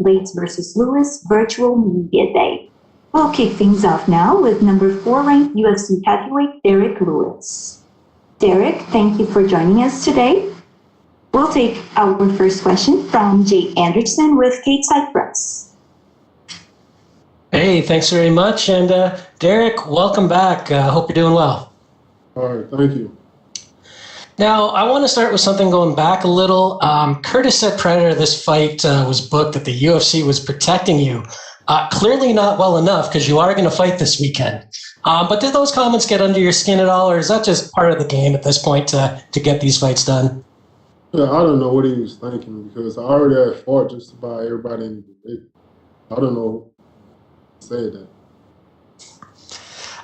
Blaydes versus Lewis Virtual Media Day. We'll kick things off now with number 4 ranked UFC heavyweight Derrick Lewis. Derrick, thank you for joining us today. We'll take our first question from Jake Anderson with Stateside Press. Hey, thanks very much. And Derrick, welcome back. Hope you're doing well. All right, thank you. Now, I want to start with something going back a little. Curtis said prior to this fight was booked that the UFC was protecting you. Clearly not well enough because you are going to fight this weekend. But did those comments get under your skin at all, or is that just part of the game at this point to get these fights done? Yeah, I don't know what he was thinking because I already had fought just about everybody in the division. I don't know who said that.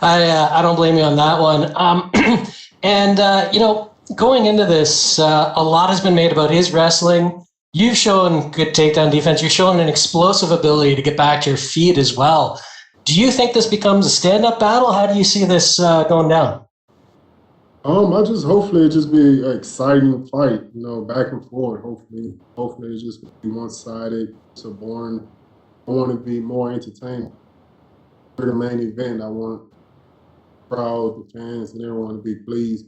I don't blame you on that one. Going into this, a lot has been made about his wrestling. You've shown good takedown defense. You've shown an explosive ability to get back to your feet as well. Do you think this becomes a stand-up battle? How do you see this going down? Hopefully it just be an exciting fight, back and forth. Hopefully it just be one-sided. It's a boring. I want to be more entertaining. For the main event, I want the crowd, the fans, and everyone to be pleased.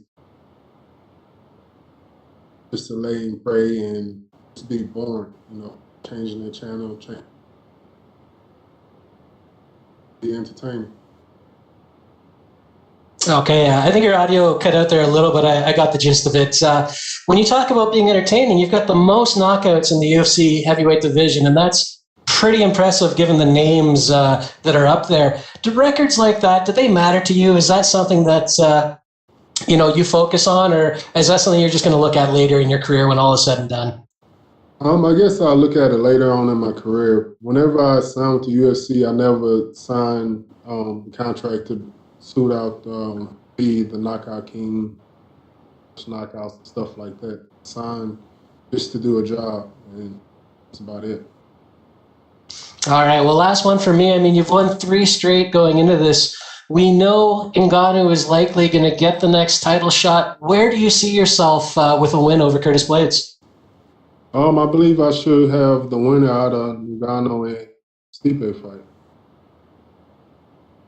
Just to lay and pray and just be boring, changing the channel, be entertaining. Okay, I think your audio cut out there a little, but I got the gist of it. When you talk about being entertaining, you've got the most knockouts in the UFC heavyweight division, and that's pretty impressive given the names that are up there. Do records like that, do they matter to you? Is that something that you focus on, or is that something you're just going to look at later in your career when all is said and done? I guess I'll look at it later on in my career. Whenever I signed with the UFC, I never signed the contract to suit out, be the knockout king, knockouts, and stuff like that. Signed just to do a job, and that's about it. All right, well, last one for me. I mean, you've won 3 straight going into this. We know Ngannou is likely going to get the next title shot. Where do you see yourself with a win over Curtis Blaydes? I believe I should have the winner out of Ngannou and Stipe fight.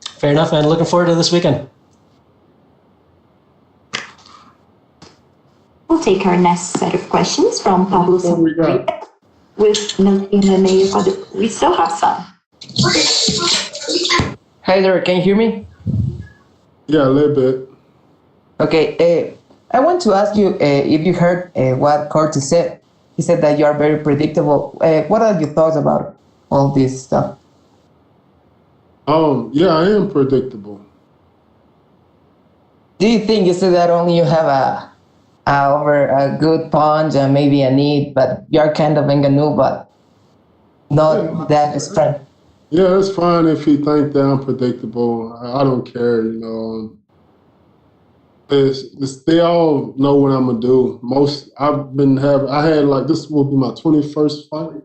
Fair enough, man. Looking forward to this weekend. We'll take our next set of questions from Pablo Sandoria with MMA. We still have some. Hi there, can you hear me? Yeah, a little bit. Okay, I want to ask you if you heard what Curtis said. He said that you are very predictable. What are your thoughts about all this stuff? Yeah, I am predictable. Do you think you said that only you have a good punch and maybe a knee, but you're kind of Ngannou, but not that strong? Yeah, it's fine if he think that I'm predictable. I don't care, They all know what I'm gonna do. This will be my 21st fight,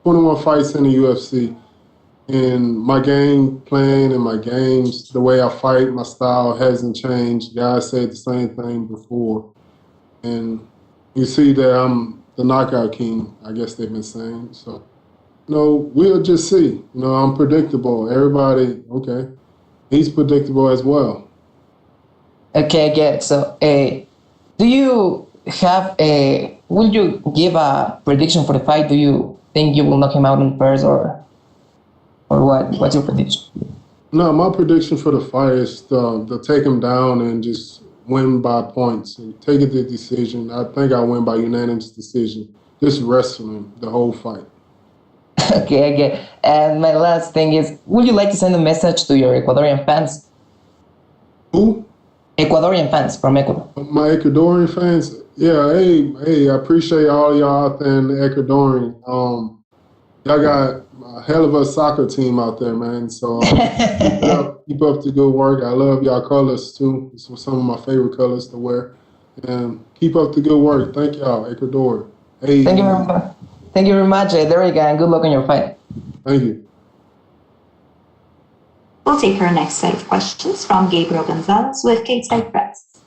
21 fights in the UFC. And my game plan and my games, the way I fight, my style hasn't changed. Guys said the same thing before. And you see that I'm the knockout king, I guess they've been saying. So, we'll just see. I'm predictable. Everybody, okay, he's predictable as well. Okay, I get it. So, do you have will you give a prediction for the fight? Do you think you will knock him out in first or what? What's your prediction? No, my prediction for the fight is to take him down and just win by points and take it to decision. I think I win by unanimous decision. Just wrestling the whole fight. Okay, I get it. And my last thing is, would you like to send a message to your Ecuadorian fans? Who? Ecuadorian fans from Ecuador. My Ecuadorian fans? Yeah, hey, I appreciate all y'all out there in the Ecuadorian. Y'all got a hell of a soccer team out there, man. So keep up the good work. I love y'all colors, too. It's some of my favorite colors to wear. And keep up the good work. Thank y'all, Ecuador. Hey. Thank you very much. Thank you very much, Derrick, and good luck on your fight. Thank you. We'll take our next set of questions from Gabriel Gonzalez with Stateside Press.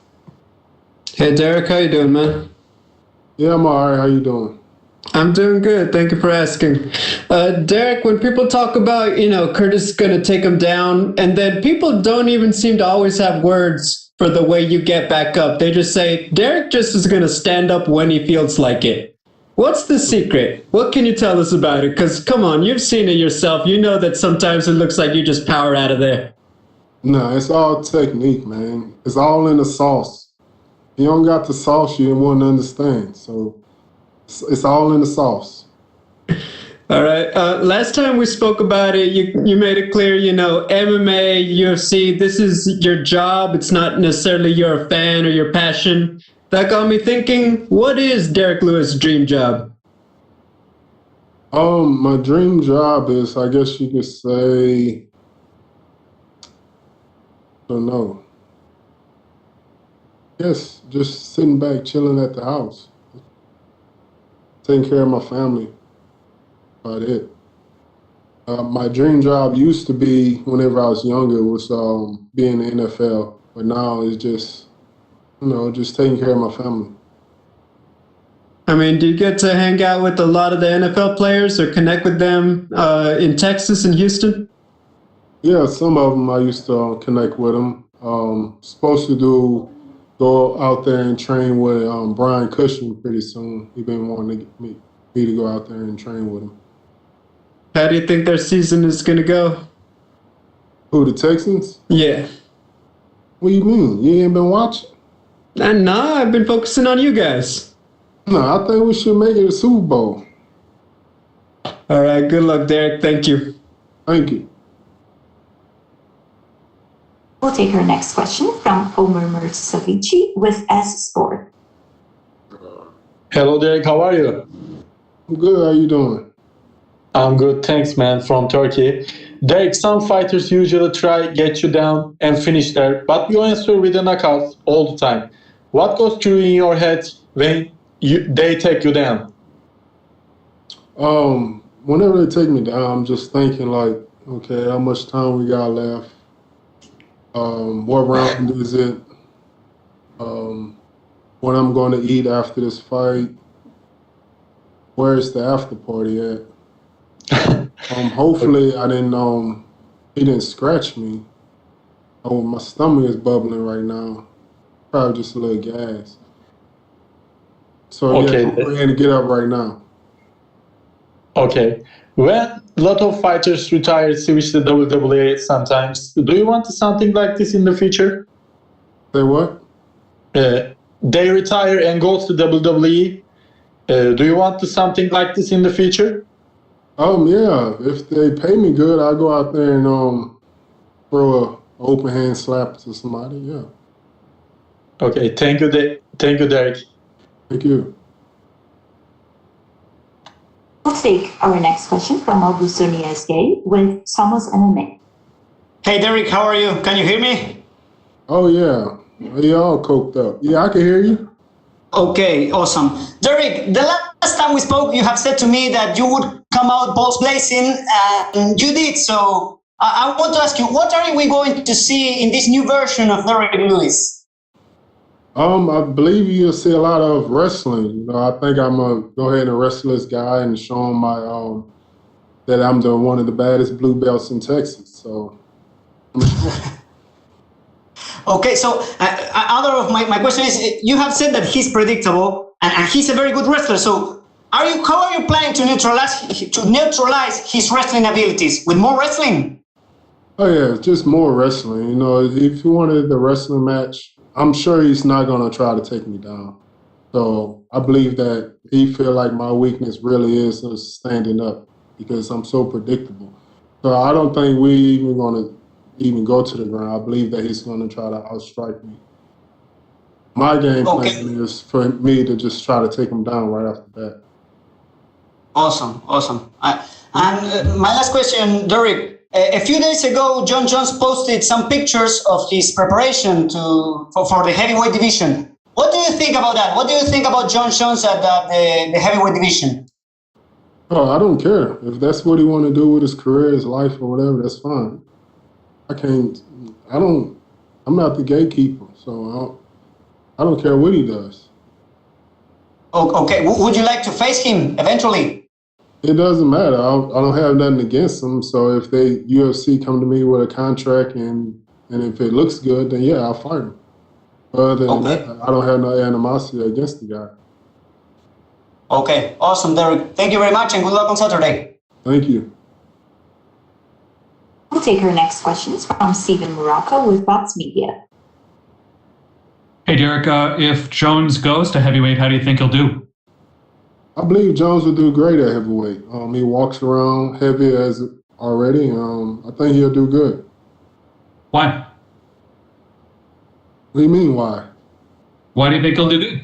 Hey, Derrick, how you doing, man? Yeah, I'm all right. How you doing? I'm doing good. Thank you for asking. Derrick, when people talk about, Curtis is going to take him down, and then people don't even seem to always have words for the way you get back up. They just say, Derrick just is going to stand up when he feels like it. What's the secret? What can you tell us about it? Because, come on, you've seen it yourself. You know that sometimes it looks like you just power out of there. No, it's all technique, man. It's all in the sauce. If you don't got the sauce, you won't understand. So it's all in the sauce. All right. Last time we spoke about it, you made it clear, MMA, UFC, this is your job. It's not necessarily you're a fan or your passion. That got me thinking, what is Derrick Lewis' dream job? My dream job is, I guess you could say, I don't know. Yes, just sitting back, chilling at the house, taking care of my family. About it. My dream job used to be, whenever I was younger, was being in the NFL. But now it's just, just taking care of my family. I mean, do you get to hang out with a lot of the NFL players or connect with them in Texas and Houston? Yeah, some of them I used to connect with them. Supposed to go out there and train with Brian Cushing pretty soon. He's been wanting to get me to go out there and train with him. How do you think their season is going to go? Who, the Texans? Yeah. What do you mean? You ain't been watching? Nah, I've been focusing on you guys. No, I think we should make it a Super Bowl. All right, good luck, Derrick. Thank you. Thank you. We'll take our next question from Omer Mursavici with S Sport. Hello, Derrick. How are you? I'm good. How you doing? I'm good. Thanks, man. From Turkey. Derrick, some fighters usually try get you down and finish there, but you answer with a knockout all the time. What goes through in your head when they take you down? Whenever they take me down, I'm just thinking like, okay, how much time we got left? What round is it? What I'm going to eat after this fight? Where's the after party at? Hopefully I didn't he didn't scratch me. Oh, my stomach is bubbling right now. Probably just a little gas. So Okay. yeah, I'm ready to get up right now. Okay. When a lot of fighters retire, switch to WWE sometimes, do you want something like this in the future? Say what? They retire and go to WWE. Do you want something like this in the future? Yeah. If they pay me good, I'll go out there and throw a open hand slap to somebody. Yeah. Okay. Thank you, Derrick. Thank you. We'll take our next question from Augusto Niesgay with Somos MMA. Hey, Derrick, how are you? Can you hear me? Oh yeah. You all coked up. Yeah, I can hear you. Okay, awesome. Derrick, the last time we spoke, you have said to me that you would come out balls blazing, and you did. So I want to ask you, what are we going to see in this new version of Derrick Lewis? I believe you'll see a lot of wrestling. I think I'm gonna go ahead and wrestle this guy and show him that I'm one of the baddest blue belts in Texas. So. Okay, so other of my question is, you have said that he's predictable and he's a very good wrestler. So how are you planning to neutralize his wrestling abilities with more wrestling? Oh yeah, it's just more wrestling. If you wanted the wrestling match, I'm sure he's not gonna try to take me down. So I believe that he feel like my weakness really is standing up because I'm so predictable. So I don't think we even gonna go to the ground. I believe that he's gonna try to outstrike me. My game plan is for me to just try to take him down right off the bat. Awesome. And my last question, Derrick. A few days ago, John Jones posted some pictures of his preparation for the heavyweight division. What do you think about that? What do you think about John Jones at the heavyweight division? Oh, I don't care. If that's what he want to do with his career, his life, or whatever, that's fine. I'm not the gatekeeper, so I don't care what he does. Okay, would you like to face him eventually? It doesn't matter. I don't have nothing against them. So if they UFC come to me with a contract and if it looks good, then yeah, I'll fight him. Other than that, I don't have no animosity against the guy. Okay, awesome, Derrick. Thank you very much and good luck on Saturday. Thank you. We'll take our next questions from Steven Morocco with Fox Media. Hey, Derrick, if Jones goes to heavyweight, how do you think he'll do? I believe Jones will do great at heavyweight. He walks around heavy as already. I think he'll do good. Why? What do you mean, why? Why do you think he'll do good?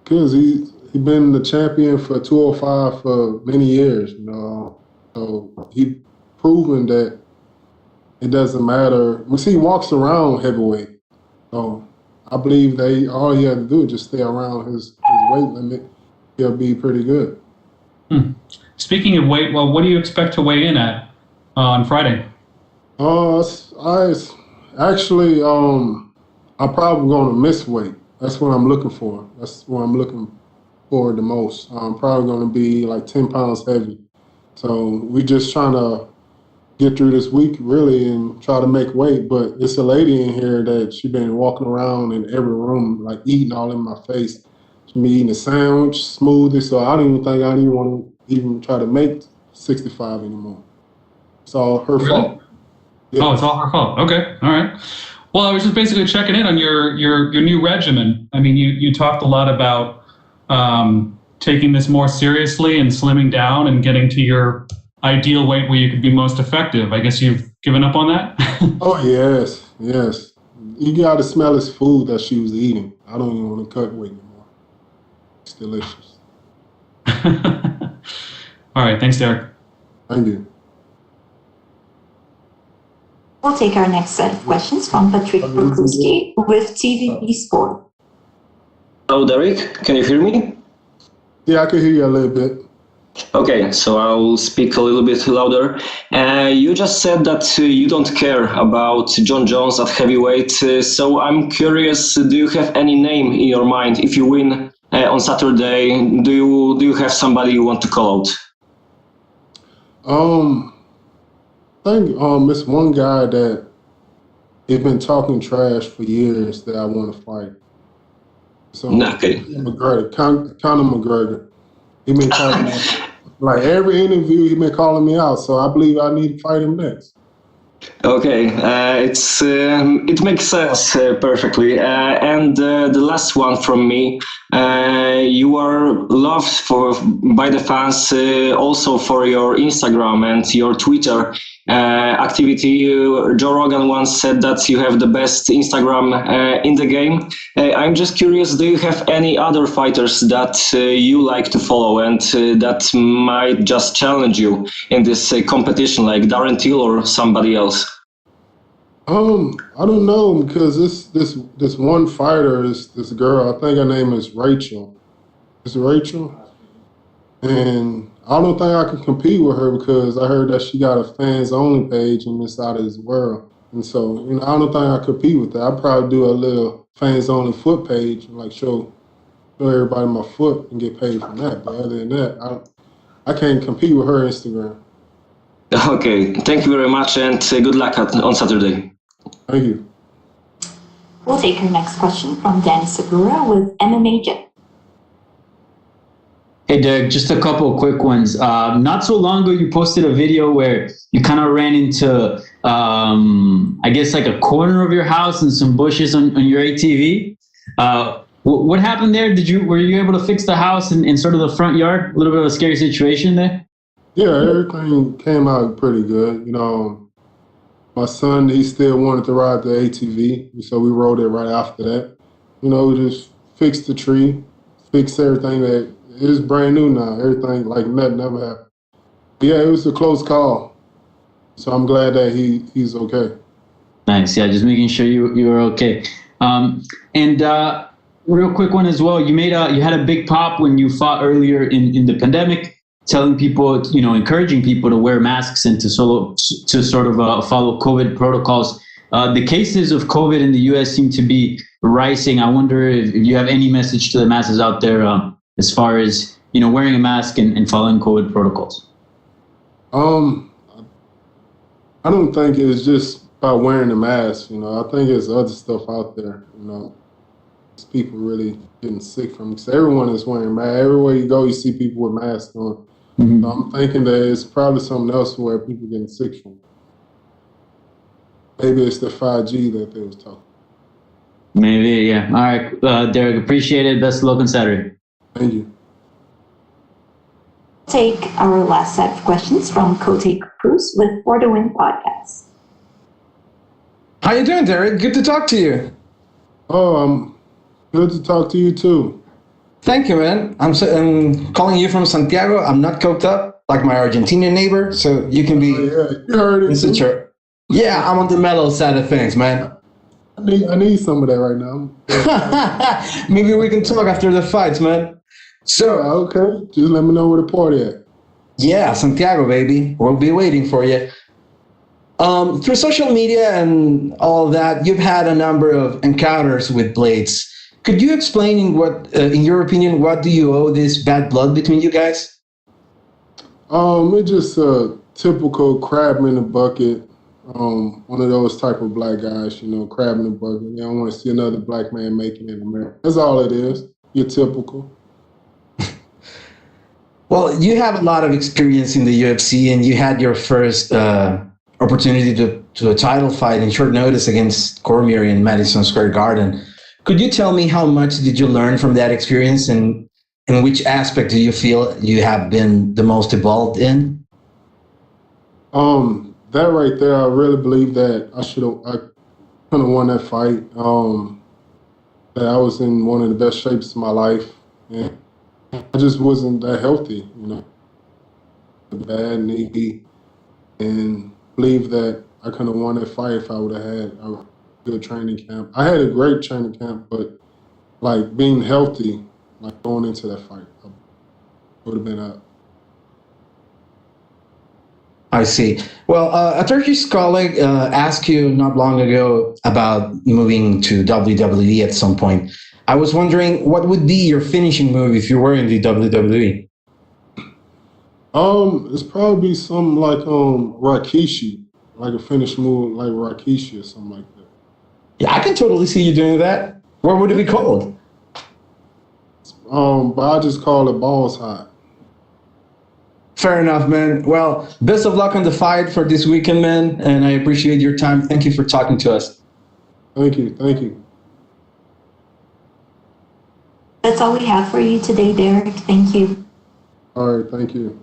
Because he's been the champion for 205 for many years, So he's proven that it doesn't matter. He walks around heavyweight. So I believe all he had to do is just stay around his weight limit. He'll be pretty good. Speaking of weight, well, what do you expect to weigh in at on Friday? I'm probably going to miss weight. That's what I'm looking for. That's what I'm looking for the most. I'm probably going to be like 10 pounds heavy. So we're just trying to get through this week, really, and try to make weight. But it's a lady in here that she's been walking around in every room, like eating all in my face. She been eating a sandwich, smoothie. So I don't even think I even want to even try to make 65 anymore. It's all her fault. Yeah. Oh, it's all her fault. Okay, all right. Well, I was just basically checking in on your new regimen. I mean, you talked a lot about taking this more seriously and slimming down and getting to your ideal weight where you could be most effective. I guess you've given up on that? Oh, yes. You got to smell his food that she was eating. I don't even want to cut weight anymore. It's delicious. All right. Thanks, Derrick. Thank you. We'll take our next set of questions from Patrick Prokuski with TVP Sport. Hello, Derrick. Can you hear me? Yeah, I can hear you a little bit. Okay, so I'll speak a little bit louder. You just said that you don't care about John Jones at heavyweight. So I'm curious, do you have any name in your mind? If you win on Saturday, do you have somebody you want to call out? I think it's one guy that he's been talking trash for years that I want to fight. So Okay. McGregor, Conor McGregor. He been calling me, like every interview he been calling me out. So I believe I need to fight him next. Okay, it makes sense perfectly. And the last one from me, you are loved by the fans also for your Instagram and your Twitter activity. Joe Rogan once said that you have the best Instagram in the game. I'm just curious, do you have any other fighters that you like to follow and that might just challenge you in this competition, like Darren Till or somebody else? I don't know, because this one fighter is this girl. I think her name is Rachael. Is it Rachael? And I don't think I can compete with her because I heard that she got a fans only page and it's out of this world. And so, I don't think I compete with that. I'd probably do a little fans only foot page and like show everybody my foot and get paid from that. But other than that, I can't compete with her Instagram. Okay, thank you very much and good luck on Saturday. Thank you. We'll take our next question from Danny Segura with MMA Jet. Hey, Derrick, just a couple of quick ones. Not so long ago, you posted a video where you kind of ran into, I guess, like a corner of your house and some bushes on your ATV. What happened there? Were you able to fix the house and sort of the front yard? A little bit of a scary situation there? Yeah, everything came out pretty good. My son, he still wanted to ride the ATV, so we rode it right after that. We just fixed the tree, fixed everything that is brand new now. Everything like nothing ever happened. Yeah, it was a close call, so I'm glad that he's okay. Nice, yeah, just making sure you were okay. And real quick one as well. You had a big pop when you fought earlier in the pandemic, telling people, encouraging people to wear masks and to sort of follow COVID protocols. The cases of COVID in the U.S. seem to be rising. I wonder if you have any message to the masses out there as far as, wearing a mask and following COVID protocols? I don't think it's just about wearing a mask. I think it's other stuff out there. It's people really getting sick from it. 'Cause everyone is wearing masks. Everywhere you go, you see people with masks on. Mm-hmm. So I'm thinking that it's probably something else where people getting sick from. Maybe it's the 5G that they was talking. Maybe, yeah. All right, Derrick, appreciate it. Best of luck on Saturday. Thank you. Take our last set of questions from Kote Cruz with For the Win podcast. How you doing, Derrick? Good to talk to you. Oh, good to talk to you too. Thank you, man. I'm calling you from Santiago. I'm not coked up like my Argentinian neighbor, so you can be. Oh, yeah, you heard it. Yeah, I'm on the mellow side of things, man. I need some of that right now. Maybe we can talk after the fights, man. So, okay, just let me know where the party at. Yeah, Santiago, baby. We'll be waiting for you. Through social media and all that, you've had a number of encounters with Blaydes. Could you explain in your opinion, what do you owe this bad blood between you guys? It's just a typical crab in the bucket. One of those type of black guys, crab in the bucket. You don't want to see another black man making it in America. That's all it is. You're typical. Well, you have a lot of experience in the UFC, and you had your first opportunity to a title fight in short notice against Cormier in Madison Square Garden. Could you tell me how much did you learn from that experience, and in which aspect do you feel you have been the most evolved in? That right there, I really believe that I could have won that fight. That I was in one of the best shapes of my life, and I just wasn't that healthy, bad knee, and believe that I could have won that fight if I would have had a good training camp. I had a great training camp, but like being healthy, like going into that fight, I would have been up. I see. Well, a Turkish colleague asked you not long ago about moving to WWE at some point. I was wondering, what would be your finishing move if you were in the WWE? It's probably something like Rikishi, like a finish move like Rikishi or something like that. Yeah, I can totally see you doing that. What would it be called? But I just call it balls hot. Fair enough, man. Well, best of luck on the fight for this weekend, man. And I appreciate your time. Thank you for talking to us. Thank you. Thank you. That's all we have for you today, Derrick. Thank you. All right. Thank you.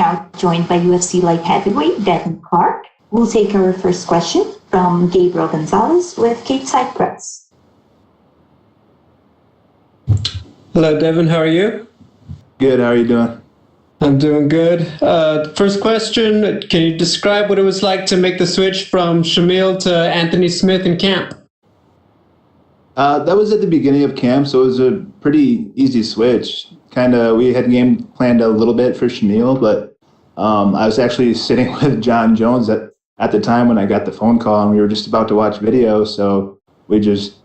now joined by UFC light heavyweight Devin Clark. We'll take our first question from Gabriel Gonzalez with Capeside Press. Hello, Devin. How are you? Good. How are you doing? I'm doing good. First question, can you describe what it was like to make the switch from Shamil to Anthony Smith in camp? That was at the beginning of camp, so it was a pretty easy switch. We had game planned a little bit for Shamil, but I was actually sitting with John Jones at the time when I got the phone call, and we were just about to watch video, so we just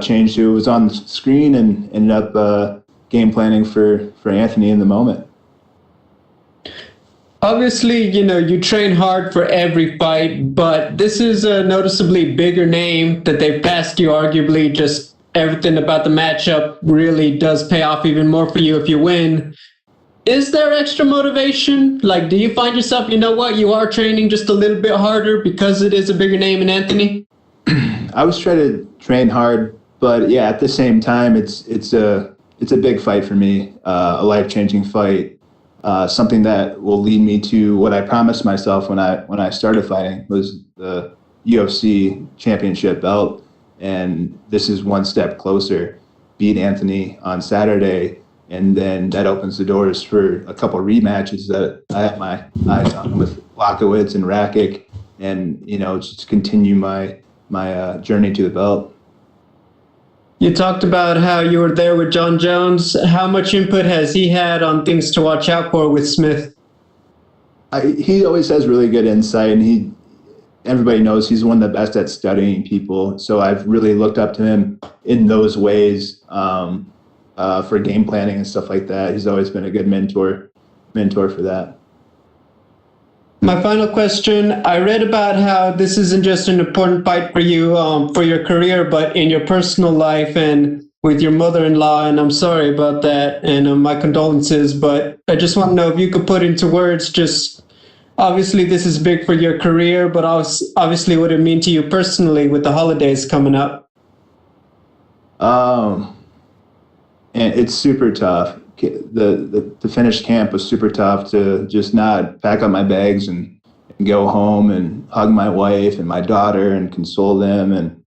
changed who was on the screen and ended up game planning for Anthony in the moment. Obviously, you train hard for every fight, but this is a noticeably bigger name that they've passed you. Arguably, just everything about the matchup really does pay off even more for you if you win. Is there extra motivation? Like, do you find yourself, you are training just a little bit harder because it is a bigger name in Anthony? I was trying to train hard, but yeah, at the same time, it's a big fight for me, a life-changing fight. Something that will lead me to what I promised myself when I started fighting was the UFC championship belt, and this is one step closer. Beat Anthony on Saturday, and then that opens the doors for a couple of rematches that I have my eyes on with Blachowicz and Rakic, and just continue my journey to the belt. You talked about how you were there with John Jones. How much input has he had on things to watch out for with Smith? He always has really good insight, and everybody knows he's one of the best at studying people. So I've really looked up to him in those ways for game planning and stuff like that. He's always been a good mentor for that. My final question, I read about how this isn't just an important fight for you, for your career, but in your personal life and with your mother-in-law, and I'm sorry about that, and my condolences, but I just want to know if you could put into words just, obviously this is big for your career, but obviously what it mean to you personally with the holidays coming up. And it's super tough. The finish camp was super tough to just not pack up my bags and go home and hug my wife and my daughter and console them. And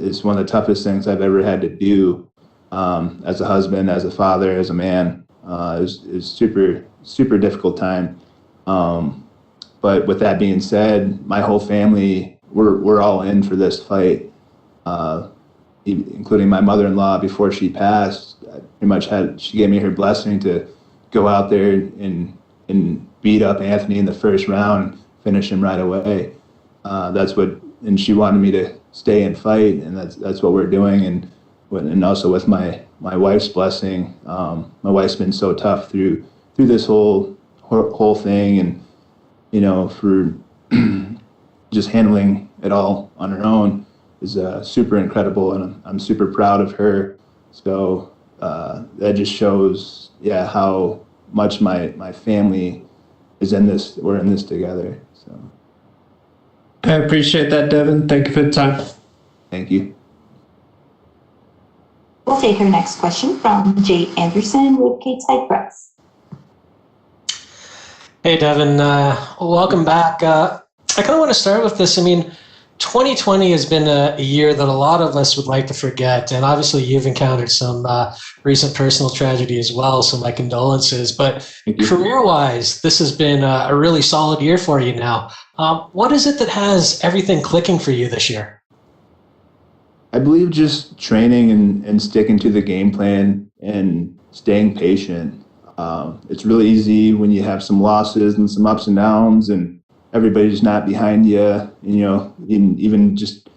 it's one of the toughest things I've ever had to do as a husband, as a father, as a man. It's super, super difficult time. But with that being said, my whole family, we're all in for this fight, including my mother-in-law before she passed. She gave me her blessing to go out there and beat up Anthony in the first round, finish him right away. And she wanted me to stay and fight, and that's what we're doing. And also with my wife's blessing, my wife's been so tough through this whole thing, and for just handling it all on her own is super incredible, and I'm super proud of her. So that just shows, how much my family is in this. We're in this together. So I appreciate that, Devin. Thank you for the time. Thank you. We'll take our next question from Jay Anderson with Capeside Press. Hey, Devin. Welcome back. I kind of want to start with this. 2020 has been a year that a lot of us would like to forget, and obviously you've encountered some recent personal tragedy as well, so my condolences. But career-wise, this has been a really solid year for you now. What is it that has everything clicking for you this year? I believe just training and sticking to the game plan and staying patient. It's really easy when you have some losses and some ups and downs, and everybody's not behind you, even just,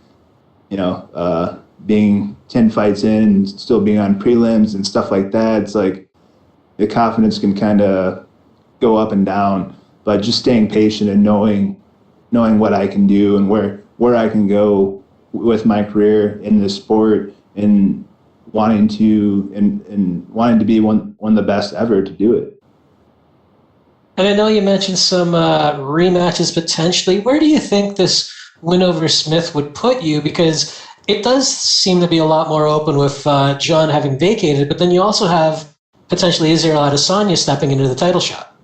being 10 fights in and still being on prelims and stuff like that. It's like the confidence can kind of go up and down, but just staying patient and knowing what I can do and where I can go with my career in this sport, and wanting to be one of the best ever to do it. And I know you mentioned some rematches potentially. Where do you think this win over Smith would put you? Because it does seem to be a lot more open with John having vacated, but then you also have potentially Israel Adesanya stepping into the title shot.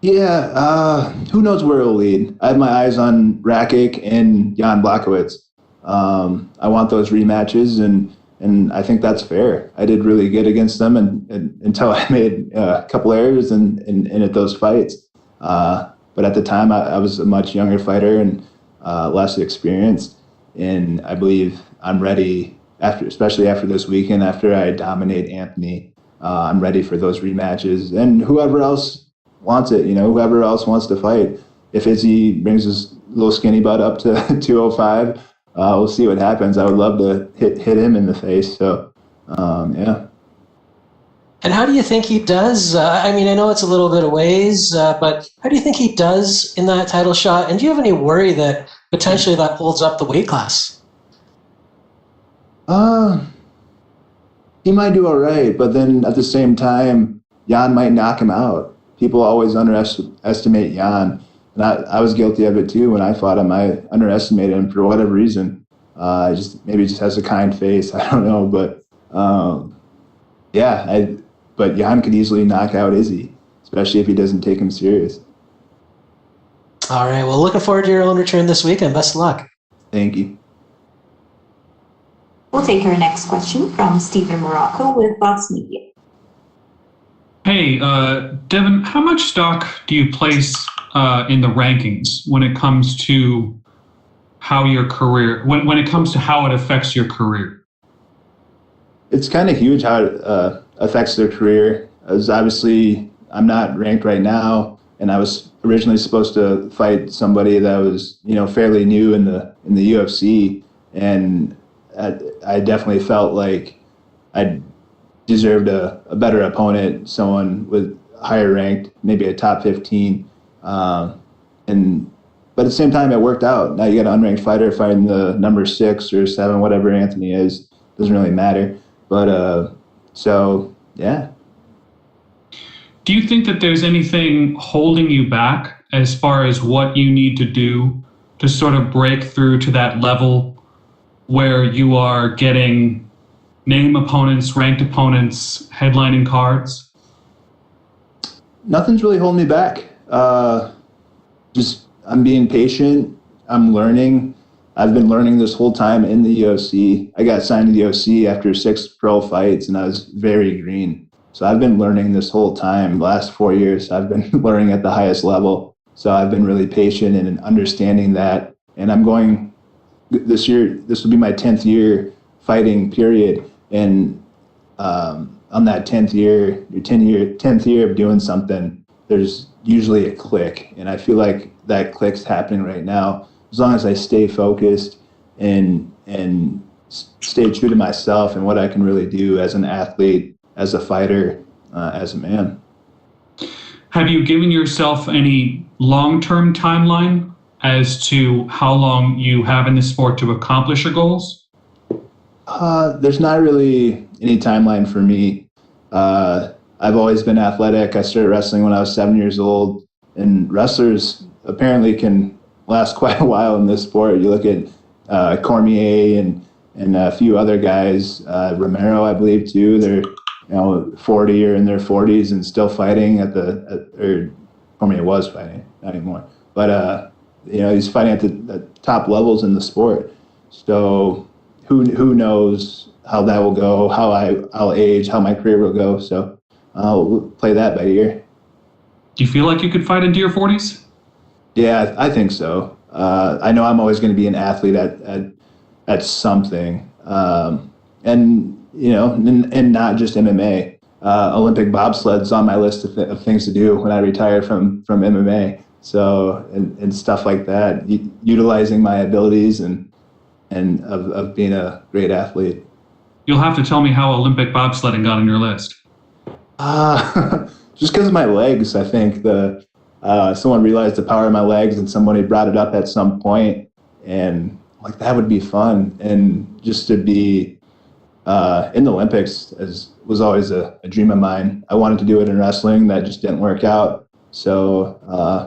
Yeah, who knows where it'll lead? I have my eyes on Rakic and Jan Blachowicz. I want those rematches, and I think that's fair. I did really good against them and until I made a couple errors in at those fights. But at the time, I was a much younger fighter and less experienced, and I believe I'm ready especially after this weekend, after I dominate Anthony. I'm ready for those rematches, and whoever else wants it, whoever else wants to fight. If Izzy brings his little skinny butt up to 205, we'll see what happens. I would love to hit him in the face. So, yeah. And how do you think he does? I know it's a little bit of ways, but how do you think he does in that title shot? And do you have any worry that potentially that holds up the weight class? He might do all right, but then at the same time, Jan might knock him out. People always underestimate Jan, and I was guilty of it too when I fought him. I underestimated him for whatever reason. Maybe he just has a kind face. I don't know, but but Jan could easily knock out Izzy, especially if he doesn't take him serious. All right. Well, looking forward to your own return this weekend. Best of luck. Thank you. We'll take our next question from Stephen Morocco with Vox Media. Hey, Devin, how much stock do you place in the rankings when it comes to how your career, when it comes to how it affects your career? It's kind of huge how it affects their career. As obviously, I'm not ranked right now, and I was originally supposed to fight somebody that was, fairly new in the UFC, and I definitely felt like I deserved a better opponent, someone with higher ranked, maybe a top 15. But at the same time, it worked out. Now you got an unranked fighter fighting the number 6 or 7, whatever Anthony is. Doesn't really matter. But so yeah. Do you think that there's anything holding you back as far as what you need to do to sort of break through to that level where you are getting name opponents, ranked opponents, headlining cards? Nothing's really holding me back. Just I'm being patient. I'm learning. I've been learning this whole time in the UFC. I got signed to the UFC after 6 pro fights, and I was very green. So I've been learning this whole time. The last 4 years, I've been learning at the highest level. So I've been really patient in understanding that. And I'm going this year. This will be my 10th year fighting, period. And on that 10th year, your 10th year of doing something, there's usually a click. And I feel like that click's happening right now. As long as I stay focused and stay true to myself and what I can really do as an athlete, as a fighter, as a man. Have you given yourself any long-term timeline as to how long you have in this sport to accomplish your goals? There's not really any timeline for me. I've always been athletic. I started wrestling when I was 7 years old, and wrestlers apparently can last quite a while in this sport. You look at Cormier and a few other guys, Romero, I believe, too. They're 40 or in their 40s and still fighting or Cormier was fighting, not anymore. But he's fighting at the top levels in the sport. So who knows how that will go, how I'll age, how my career will go. So I'll play that by ear. Do you feel like you could fight into your 40s? Yeah, I think so. I know I'm always going to be an athlete at something, and not just MMA. Olympic bobsled's on my list of things to do when I retire from MMA. So and stuff like that, utilizing my abilities and of being a great athlete. You'll have to tell me how Olympic bobsledding got on your list. Just because of my legs, I think someone realized the power of my legs and somebody brought it up at some point, and like that would be fun. And just to be in the Olympics was always a dream of mine. I wanted to do it in wrestling, that just didn't work out. So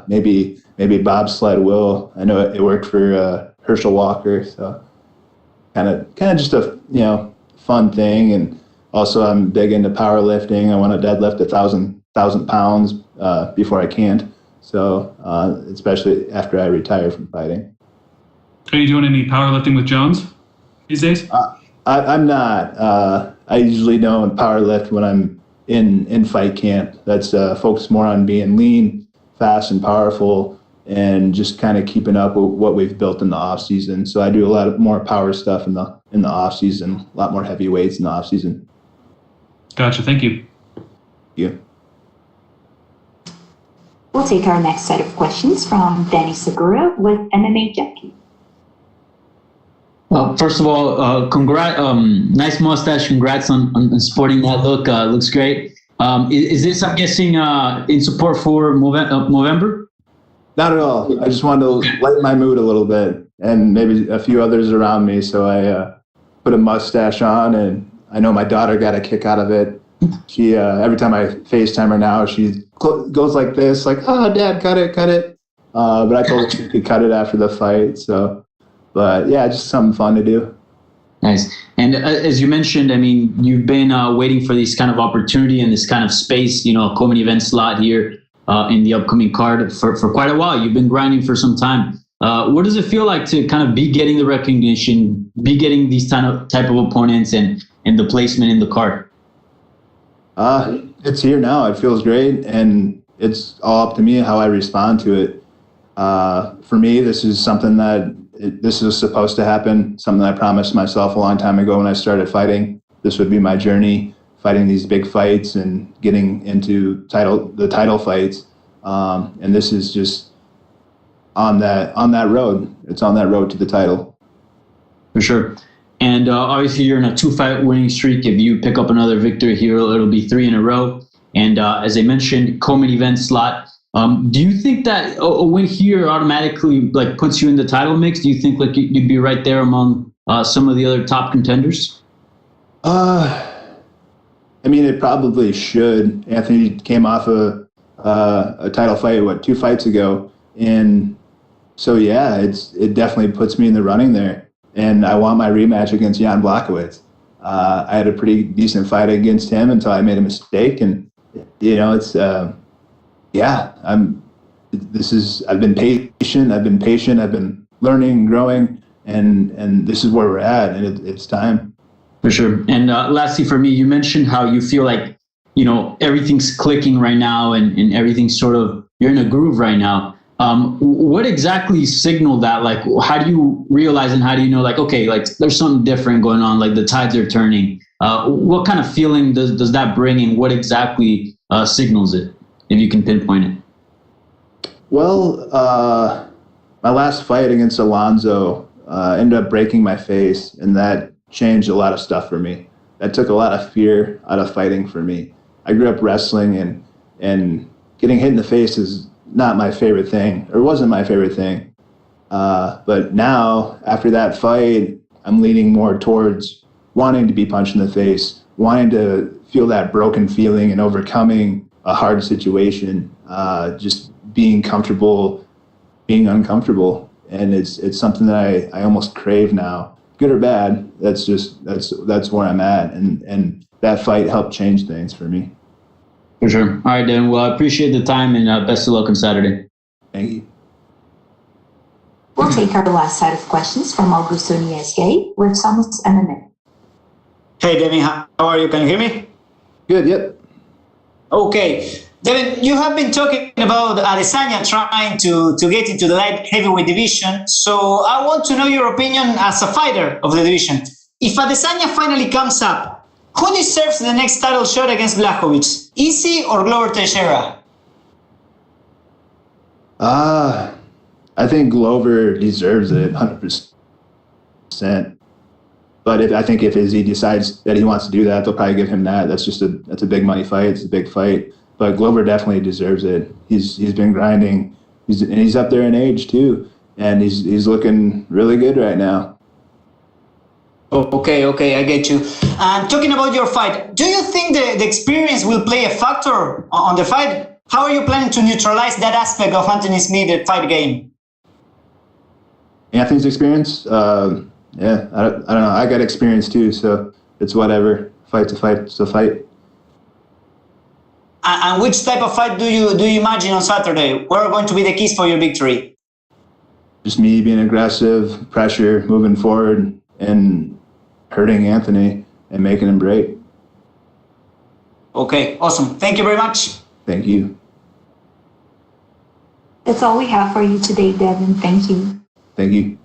maybe bobsled will. I know it worked for Herschel Walker. So kind of just a fun thing. And also I'm big into powerlifting. I want to deadlift 1,000 pounds before I can't. So, especially after I retire from fighting. Are you doing any powerlifting with Jones these days? I'm not. I usually don't powerlift when I'm in fight camp. That's focused more on being lean, fast, and powerful, and just kind of keeping up with what we've built in the off season. So I do a lot of more power stuff in the off season, a lot more heavy weights in the off season. Gotcha. Thank you. Yeah. We'll take our next set of questions from Danny Segura with MMA Junkie. Well, first of all, nice mustache. Congrats on sporting that look. Looks great. Is this, I'm guessing, in support for Movember? Not at all. I just wanted to lighten my mood a little bit, and maybe a few others around me. So I put a mustache on, and I know my daughter got a kick out of it. She every time I FaceTime her now, she goes like this, like, "Oh, Dad, cut it." But I told her she could cut it after the fight. So, but yeah, just something fun to do. Nice. And as you mentioned, I mean, you've been waiting for this kind of opportunity and this kind of space, co-main event slot here in the upcoming card for quite a while. You've been grinding for some time. What does it feel like to kind of be getting the recognition, be getting these type of opponents and the placement in the card? It's here now. It feels great, and it's all up to me how I respond to it. For me, this is something this is supposed to happen, something I promised myself a long time ago when I started fighting. This would be my journey, fighting these big fights and getting into the title fights. And this is just on that road. It's on that road to the title. For sure. And obviously you're in a 2-fight winning streak. If you pick up another victory here, it'll be 3 in a row. And as I mentioned, co-main event slot. Do you think that a win here automatically puts you in the title mix? Do you think you'd be right there among some of the other top contenders? I mean, it probably should. Anthony came off a title fight, 2 fights ago, and so yeah, it definitely puts me in the running there. And I want my rematch against Jan Blachowicz. I had a pretty decent fight against him until I made a mistake, and it's. Yeah, I've been patient. I've been learning and growing, and this is where we're at, and it's time. For sure. And lastly, for me, you mentioned how you feel like, everything's clicking right now and everything's sort of, you're in a groove right now. What exactly signaled that? How do you realize and how do you know, okay, there's something different going on, the tides are turning? What kind of feeling does that bring, and what exactly signals it, if you can pinpoint it? Well, my last fight against Alonzo ended up breaking my face, and that changed a lot of stuff for me. That took a lot of fear out of fighting for me. I grew up wrestling, and getting hit in the face is not my favorite thing, or wasn't my favorite thing. But now, after that fight, I'm leaning more towards wanting to be punched in the face, wanting to feel that broken feeling and overcoming a hard situation, just being comfortable, being uncomfortable. And it's something that I almost crave now, good or bad. That's where I'm at. And that fight helped change things for me. For sure. All right, Dan. Well, I appreciate the time, and best of luck on Saturday. Thank you. We'll take our last set of questions from Augusto Niesque with Summits MMA. Hey, Devin, how are you? Can you hear me? Good, yep. Okay. Devin, you have been talking about Adesanya trying to get into the light heavyweight division. So I want to know your opinion as a fighter of the division. If Adesanya finally comes up, who deserves the next title shot against Blachowicz? Izzy or Glover Teixeira? I think Glover deserves it 100%. But I think if Izzy decides that he wants to do that, they'll probably give him that. That's a big money fight. It's a big fight. But Glover definitely deserves it. He's been grinding. He's up there in age too, and he's looking really good right now. Okay, I get you. And talking about your fight, do you think the experience will play a factor on the fight? How are you planning to neutralize that aspect of Anthony Smith's fight game? Anthony's experience? Yeah, I don't know. I got experience too, so it's whatever. Fight's a fight. It's a fight. And which type of fight do you imagine on Saturday? What are going to be the keys for your victory? Just me being aggressive, pressure, moving forward, and hurting Anthony and making him break. Okay, awesome. Thank you very much. Thank you. That's all we have for you today, Devin. Thank you. Thank you.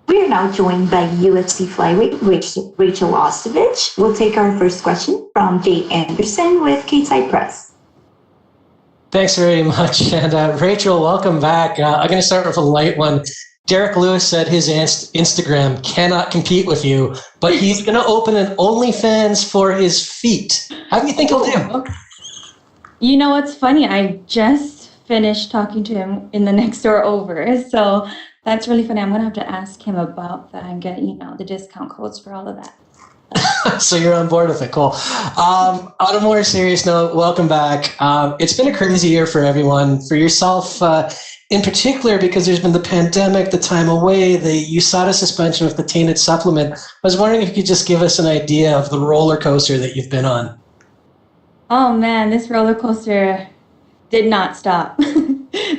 We are now joined by UFC flyweight Rachael Ostovich. We'll take our first question from Jay Anderson with K-Side Press. Thanks very much. And Rachel, welcome back. I'm going to start with a light one. Derrick Lewis said his Instagram cannot compete with you, but he's going to open an OnlyFans for his feet. How do you think he'll do? You know what's funny? I just finished talking to him in the next door over. So that's really funny. I'm going to have to ask him about that and get, the discount codes for all of that. So you're on board with it. Cool. On a more serious note, welcome back. It's been a crazy year for everyone, for yourself in particular, because there's been the pandemic, the time away, the USADA suspension with the tainted supplement. I was wondering if you could just give us an idea of the roller coaster that you've been on. Oh man, this roller coaster did not stop.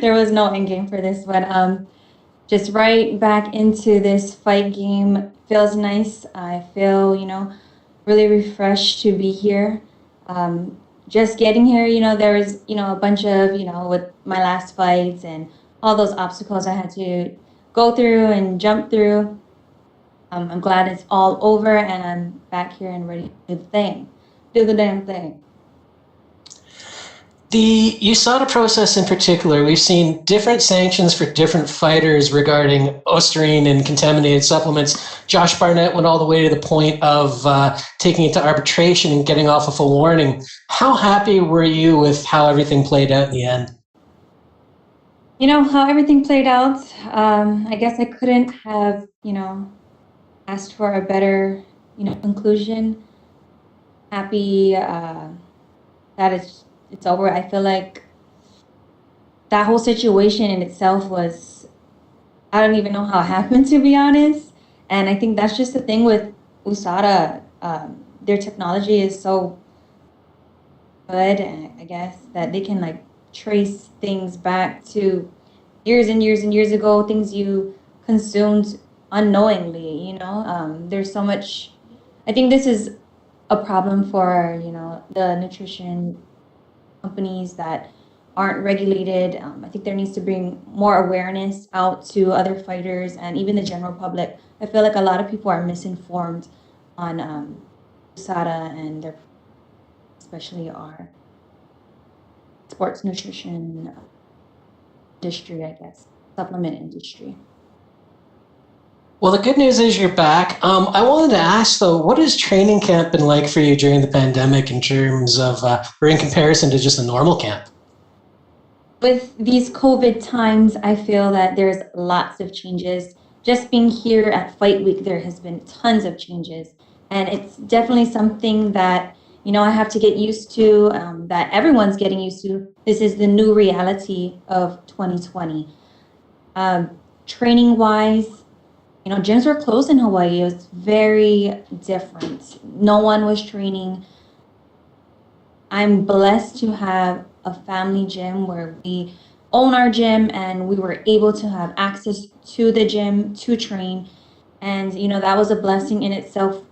There was no end game for this one. Just right back into this fight game. Feels nice. I feel, really refreshed to be here. Just getting here, there was, a bunch of, with my last fights and all those obstacles I had to go through and jump through. I'm glad it's all over and I'm back here and ready to do the thing. Do the damn thing. The USADA process in particular, we've seen different sanctions for different fighters regarding Osterine and contaminated supplements. Josh Barnett went all the way to the point of taking it to arbitration and getting off of a warning. How happy were you with how everything played out in the end? How everything played out, I guess I couldn't have, asked for a better, conclusion. Happy that it's over. I feel like that whole situation in itself was, I don't even know how it happened, to be honest. And I think that's just the thing with USADA. Their technology is so good, I guess, that they can trace things back to years and years and years ago, things you consumed unknowingly, there's so much. I think this is a problem for, the nutrition companies that aren't regulated. I think there needs to bring more awareness out to other fighters and even the general public. I feel like a lot of people are misinformed on USADA and their, especially our sports nutrition industry, I guess, supplement industry. Well, the good news is you're back. I wanted to ask, though, what has training camp been like for you during the pandemic in terms of, or in comparison to just a normal camp? With these COVID times, I feel that there's lots of changes. Just being here at Fight Week, there has been tons of changes. And it's definitely something that, I have to get used to, that everyone's getting used to. This is the new reality of 2020. Training-wise, gyms were closed in Hawaii. It was very different. No one was training. I'm blessed to have a family gym where we own our gym and we were able to have access to the gym to train. And, that was a blessing in itself.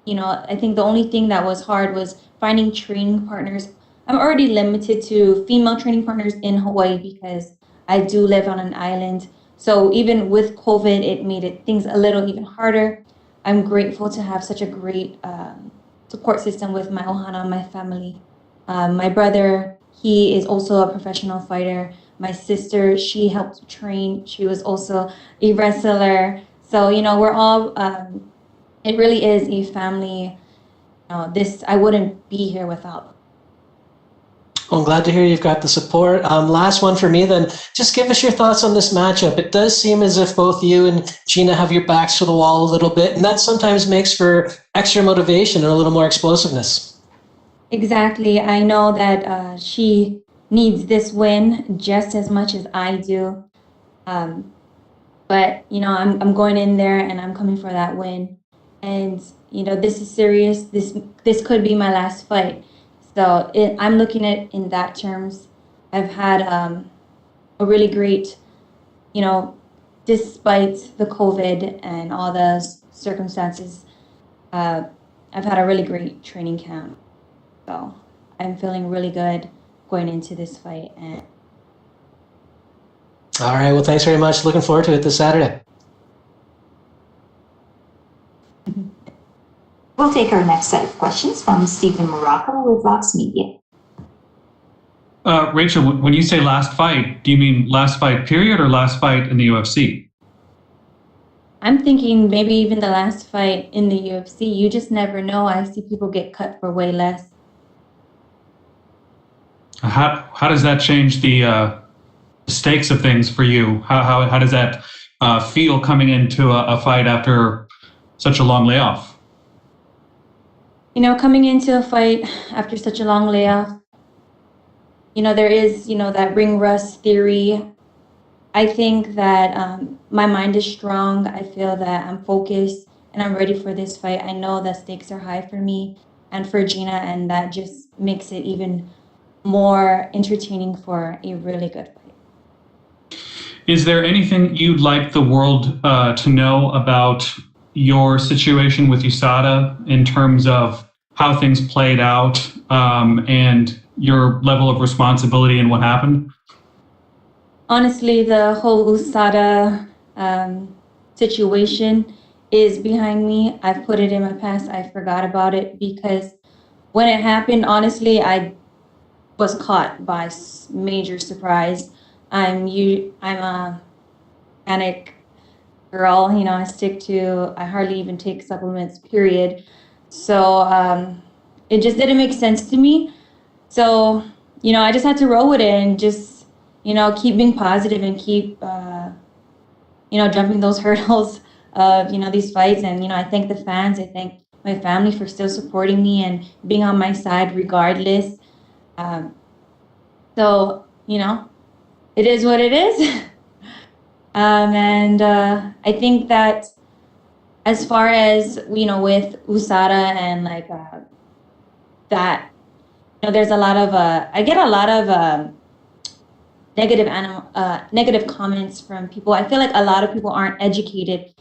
I think the only thing that was hard was finding training partners. I'm already limited to female training partners in Hawaii because I do live on an island. So even with COVID, it made things a little even harder. I'm grateful to have such a great support system with my ohana, my family. My brother, he is also a professional fighter. My sister, she helped train. She was also a wrestler. So, we're all, it really is a family. I wouldn't be here without. Well, I'm glad to hear you've got the support. Last one for me then. Just give us your thoughts on this matchup. It does seem as if both you and Gina have your backs to the wall a little bit, and that sometimes makes for extra motivation and a little more explosiveness. Exactly. I know that she needs this win just as much as I do. But, I'm going in there and I'm coming for that win. And, this is serious. This could be my last fight. So I'm looking at it in that terms. I've had a really great, despite the COVID and all the circumstances, I've had a really great training camp. So I'm feeling really good going into this fight. And all right. Well, thanks very much. Looking forward to it this Saturday. We'll take our next set of questions from Stephen Morocco with Vox Media. Rachel, when you say last fight, do you mean last fight period or last fight in the UFC? I'm thinking maybe even the last fight in the UFC. You just never know. I see people get cut for way less. How does that change the stakes of things for you? How does that feel coming into a fight after such a long layoff? Coming into a fight after such a long layoff, there is, that ring rust theory. I think that my mind is strong. I feel that I'm focused and I'm ready for this fight. I know that stakes are high for me and for Gina, and that just makes it even more entertaining for a really good fight. Is there anything you'd like the world to know about your situation with USADA in terms of how things played out and your level of responsibility and what happened? Honestly, the whole USADA situation is behind me. I've put it in my past. I forgot about it because when it happened, honestly, I was caught by major surprise. I'm a panic girl, I hardly even take supplements, period. So it just didn't make sense to me. So, I just had to roll with it and just, keep being positive and keep, jumping those hurdles of, these fights. And, I thank the fans. I thank my family for still supporting me and being on my side regardless. So, it is what it is. And I think that as far as, with USADA and that there's a lot of I get a lot of negative comments from people. I feel like a lot of people aren't educated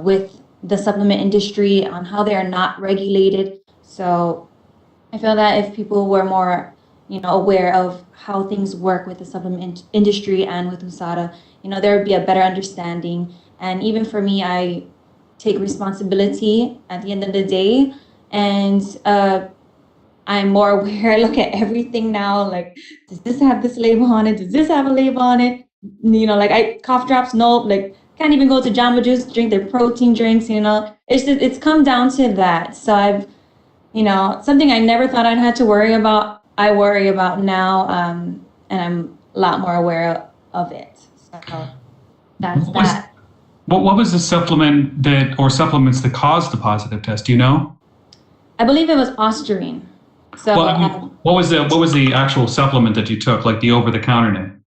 with the supplement industry on how they are not regulated. So I feel that if people were more, aware of how things work with the supplement industry and with USADA, there would be a better understanding. And even for me, I take responsibility at the end of the day, and I'm more aware. I look at everything now, like, does this have this label on it? Does this have a label on it? Like cough drops, nope. Like, can't even go to Jamba Juice, drink their protein drinks, It's come down to that. So I've, something I never thought I'd had to worry about, I worry about now, and I'm a lot more aware of it. So that's that. What was the supplement or supplements that caused the positive test? Do you know? I believe it was Ostarine. So what was the actual supplement that you took, like the over-the-counter name?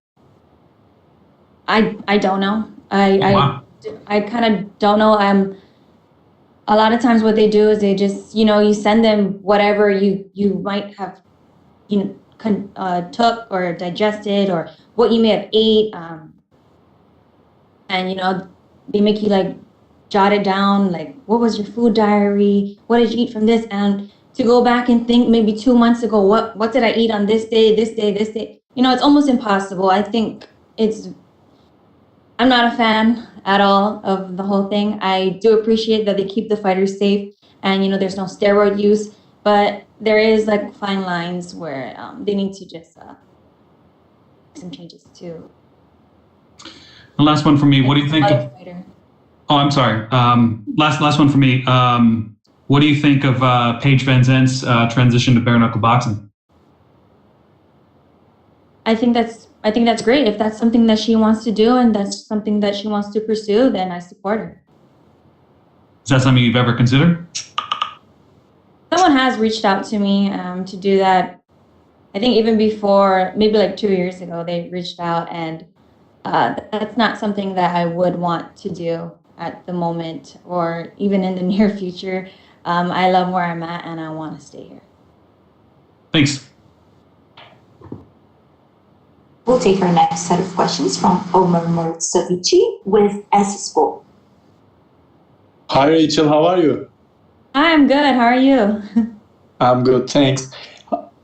I don't know. Wow. I kind of don't know. A lot of times what they do is they just, you send them whatever you might have, took or digested, or what you may have ate, and they make you like jot it down, like, what was your food diary? What did you eat from this? And to go back and think maybe 2 months ago, what did I eat on this day, this day, this day? It's almost impossible. I think I'm not a fan at all of the whole thing. I do appreciate that they keep the fighters safe, and there's no steroid use, but there is like fine lines where they need to just make some changes too. The last one for me. What do you think? Oh, I'm sorry. Last one for me. What do you think of Paige Van Zandt's transition to bare knuckle boxing? I think that's great. If that's something that she wants to do and that's something that she wants to pursue, then I support her. Is that something you've ever considered? Someone has reached out to me to do that. I think even before, maybe like 2 years ago, they reached out, and that's not something that I would want to do at the moment or even in the near future. I love where I'm at, and I want to stay here. Thanks. We'll take our next set of questions from Omar Mortzavici with S Sport. Hi, Rachel. How are you? Hi, I'm good. How are you? I'm good, thanks.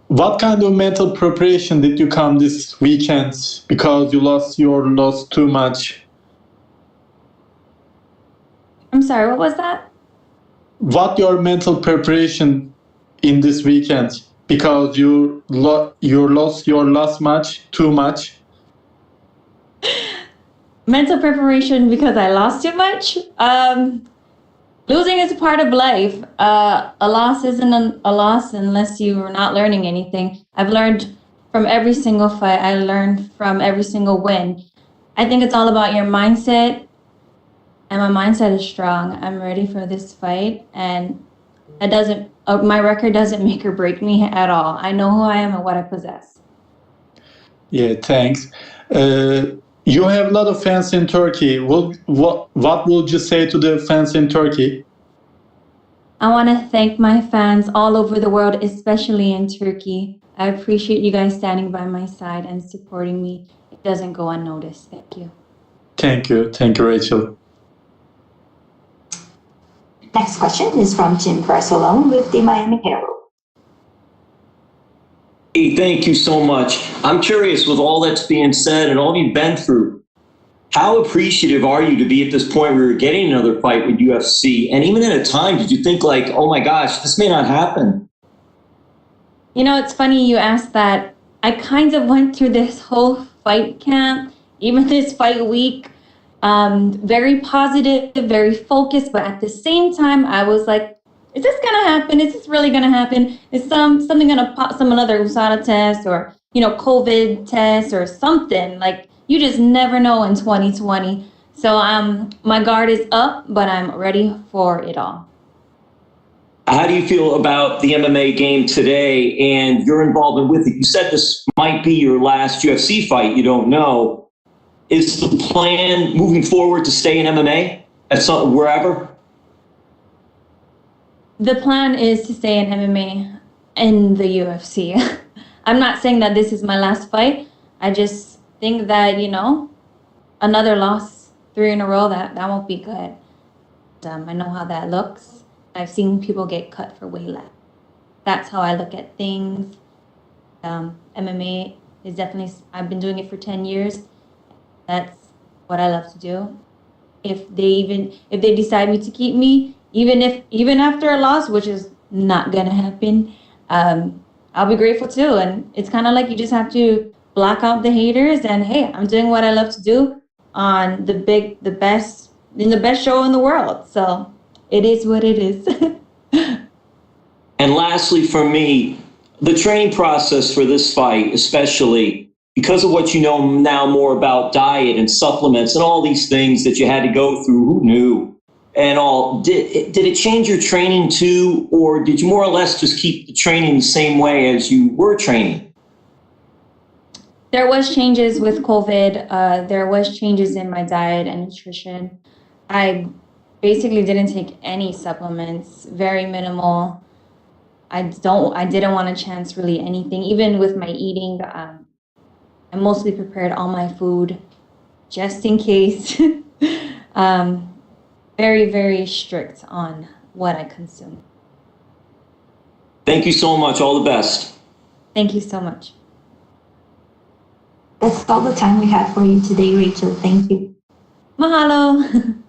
What kind of mental preparation did you come this weekend because you lost too much? I'm sorry, what was that? What your mental preparation in this weekend because you lost your last match too much? Mental preparation because I lost too much? Losing is a part of life. A loss isn't a loss unless you are not learning anything. I've learned from every single fight. I learned from every single win. I think it's all about your mindset, and my mindset is strong. I'm ready for this fight, and it doesn't. My record doesn't make or break me at all. I know who I am and what I possess. Yeah, thanks. You have a lot of fans in Turkey. What would you say to the fans in Turkey? I want to thank my fans all over the world, especially in Turkey. I appreciate you guys standing by my side and supporting me. It doesn't go unnoticed. Thank you. Thank you. Thank you, Rachel. Next question is from Jim Barcelone with the Miami Herald. Hey, thank you so much. I'm curious, with all that's being said and all you've been through, how appreciative are you to be at this point where you're getting another fight with UFC? And even at a time, did you think like, oh my gosh, this may not happen? It's funny you asked that. I kind of went through this whole fight camp, even this fight week, very positive, very focused. But at the same time, I was like, is this going to happen? Is this really going to happen? Is something going to pop, another USADA test or, COVID test or something? Like, you just never know in 2020. So my guard is up, but I'm ready for it all. How do you feel about the MMA game today and your involvement with it? You said this might be your last UFC fight. You don't know. Is the plan moving forward to stay in MMA at wherever? The plan is to stay in MMA. in the UFC. I'm not saying that this is my last fight. I just think that, another loss, 3 in a row, that won't be good. I know how that looks. I've seen people get cut for way less. That's how I look at things. MMA is definitely, I've been doing it for 10 years. That's what I love to do. If they decide me to keep me, even after a loss, which is not gonna happen, I'll be grateful too. And it's kind of like you just have to block out the haters and, hey, I'm doing what I love to do on the best show in the world. So it is what it is. And lastly, for me, the training process for this fight, especially because of what you know now more about diet and supplements and all these things that you had to go through, who knew and all, did it change your training too, or did you more or less just keep the training the same way as you were training? There was changes with COVID. There was changes in my diet and nutrition. I basically didn't take any supplements, very minimal. I didn't want to chance really anything. Even with my eating, I mostly prepared all my food just in case. Very, very strict on what I consume. Thank you so much. All the best. Thank you so much. That's all the time we have for you today, Rachel. Thank you. Mahalo.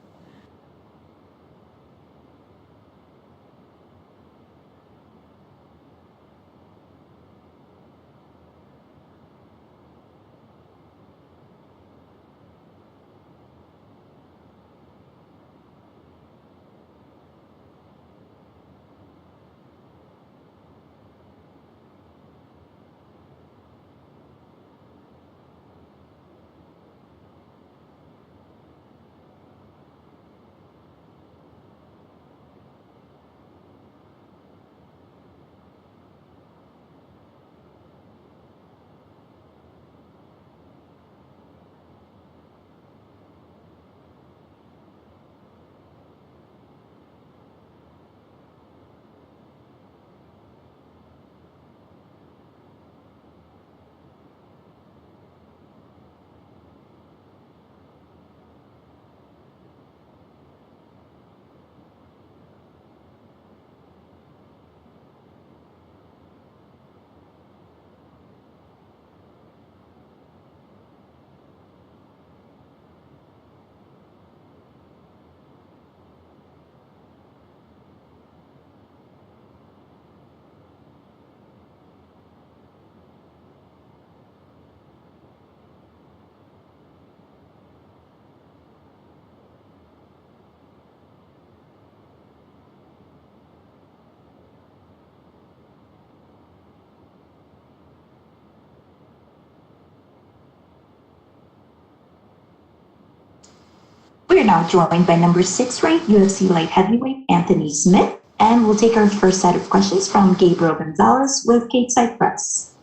We're now joined by number 6 ranked UFC light heavyweight Anthony Smith, and we'll take our first set of questions from Gabriel Gonzalez with Capeside Press.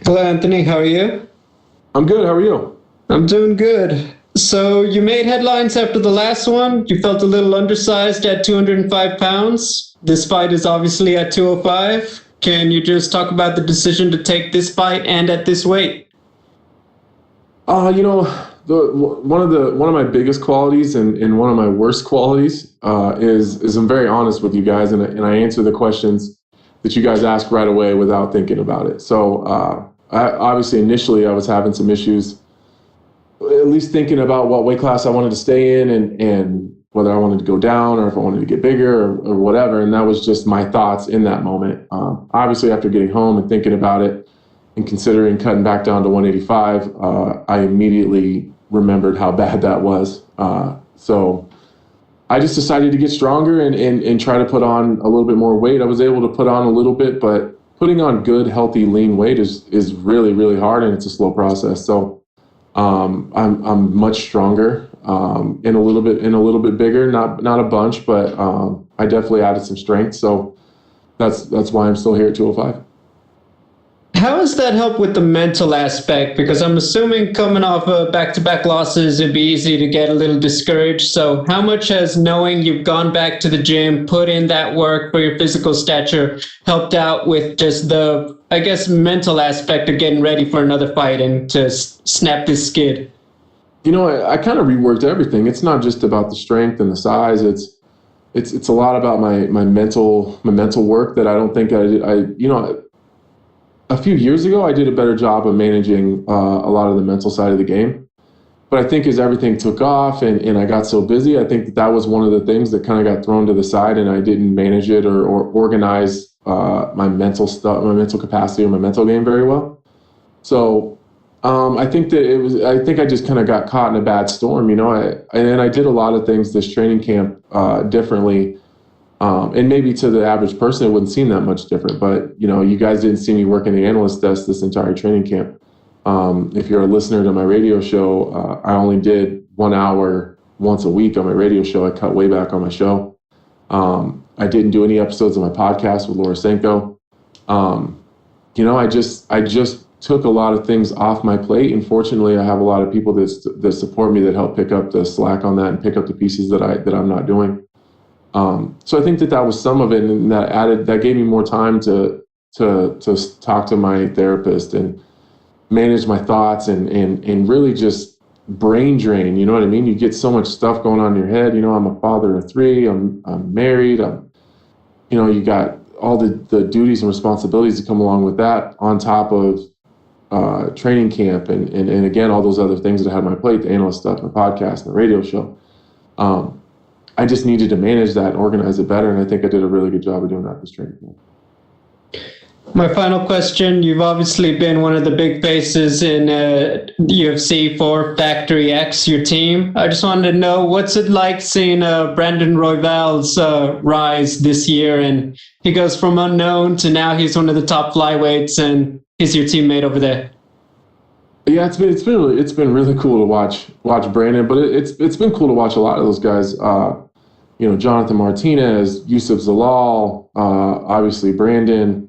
Hello, Anthony. How are you? I'm good. How are you? I'm doing good. So you made headlines after the last one. You felt a little undersized at 205 pounds. This fight is obviously at 205. Can you just talk about the decision to take this fight and at this weight? One of my biggest qualities and one of my worst qualities is I'm very honest with you guys, and I answer the questions that you guys ask right away without thinking about it. So obviously initially I was having some issues, at least thinking about what weight class I wanted to stay in and whether I wanted to go down or if I wanted to get bigger or whatever. And that was just my thoughts in that moment. Obviously after getting home and thinking about it and considering cutting back down to 185, I immediately remembered how bad that was. So I just decided to get stronger and try to put on a little bit more weight. I was able to put on a little bit, but putting on good, healthy, lean weight is really, really hard, and it's a slow process. So I'm much stronger and a little bit bigger, not a bunch, but I definitely added some strength. So that's why I'm still here at 205. How does that help with the mental aspect? Because I'm assuming coming off of back-to-back losses, it'd be easy to get a little discouraged. So how much has knowing you've gone back to the gym, put in that work for your physical stature, helped out with just the, I guess, mental aspect of getting ready for another fight and to snap this skid? You know, I kind of reworked everything. It's not just about the strength and the size. It's a lot about my mental work that I don't think a few years ago, I did a better job of managing a lot of the mental side of the game. But I think as everything took off and I got so busy, I think that was one of the things that kind of got thrown to the side, and I didn't manage it or organize my mental stuff, my mental capacity or my mental game very well. So I think I just kind of got caught in a bad storm, you know. I did a lot of things this training camp differently. And maybe to the average person, it wouldn't seem that much different. But, you know, you guys didn't see me working the analyst desk this entire training camp. If you're a listener to my radio show, I only did 1 hour once a week on my radio show. I cut way back on my show. I didn't do any episodes of my podcast with Laura Senko. You know, I just took a lot of things off my plate. And fortunately, I have a lot of people that support me, that help pick up the slack on that and pick up the pieces that I'm not doing. So I think that was some of it, and that gave me more time to talk to my therapist and manage my thoughts and really just brain drain. You know what I mean? You get so much stuff going on in your head. You know, I'm a father of 3. I'm married. You know, you got all the duties and responsibilities that come along with that, on top of training camp and again all those other things that I had on my plate, the analyst stuff, my podcast, and the radio show. I just needed to manage that and organize it better, and I think I did a really good job of doing that this training camp. My final question, you've obviously been one of the big faces in UFC for Factory X, your team. I just wanted to know, what's it like seeing Brandon Royval's rise this year? And he goes from unknown to now he's one of the top flyweights, and he's your teammate over there. Yeah, it's been really cool to watch Brandon, but it's been cool to watch a lot of those guys. You know, Jonathan Martinez, Yusuf Zalal, obviously Brandon,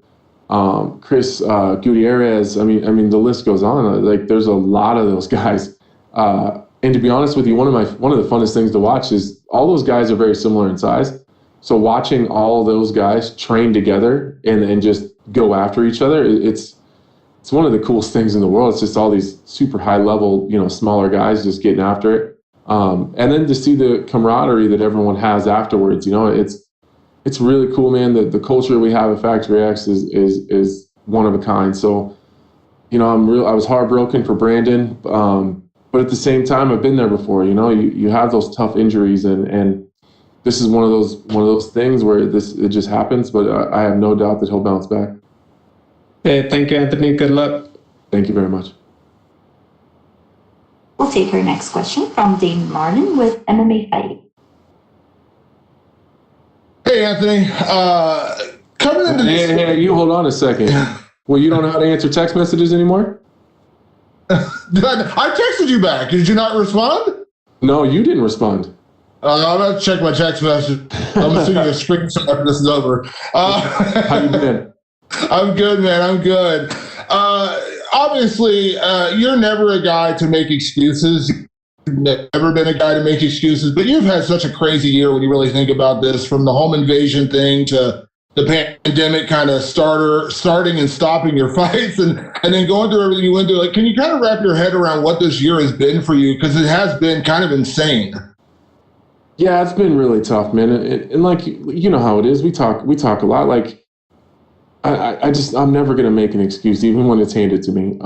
Chris Gutierrez. I mean, the list goes on. Like, there's a lot of those guys. And to be honest with you, one of the funnest things to watch is all those guys are very similar in size. So watching all those guys train together and just go after each other, it's one of the coolest things in the world. It's just all these super high level, you know, smaller guys just getting after it. And then to see the camaraderie that everyone has afterwards, you know, it's really cool, man. The culture we have at Factory X is one of a kind. So, you know, I was heartbroken for Brandon, but at the same time, I've been there before. You know, you have those tough injuries, and this is one of those things where it just happens. But I have no doubt that he'll bounce back. Hey, thank you, Anthony. Good luck. Thank you very much. We'll take our next question from Dane Martin with MMA Fighting. Hey, Anthony. Coming into this... Hey, you hold on a second. Well, you don't know how to answer text messages anymore? I texted you back. Did you not respond? No, you didn't respond. I'm going to check my text message. I'm assuming a screenshot after this is over. How you been? I'm good, man. I'm good. Obviously, you're never a guy to make excuses. You've never been a guy to make excuses, but you've had such a crazy year when you really think about this, from the home invasion thing to the pandemic kind of starting and stopping your fights, and then going through everything you went through. Like, can you kind of wrap your head around what this year has been for you? Because it has been kind of insane. Yeah, it's been really tough, man. And like, you know how it is. We talk a lot. Like, I'm never going to make an excuse, even when it's handed to me.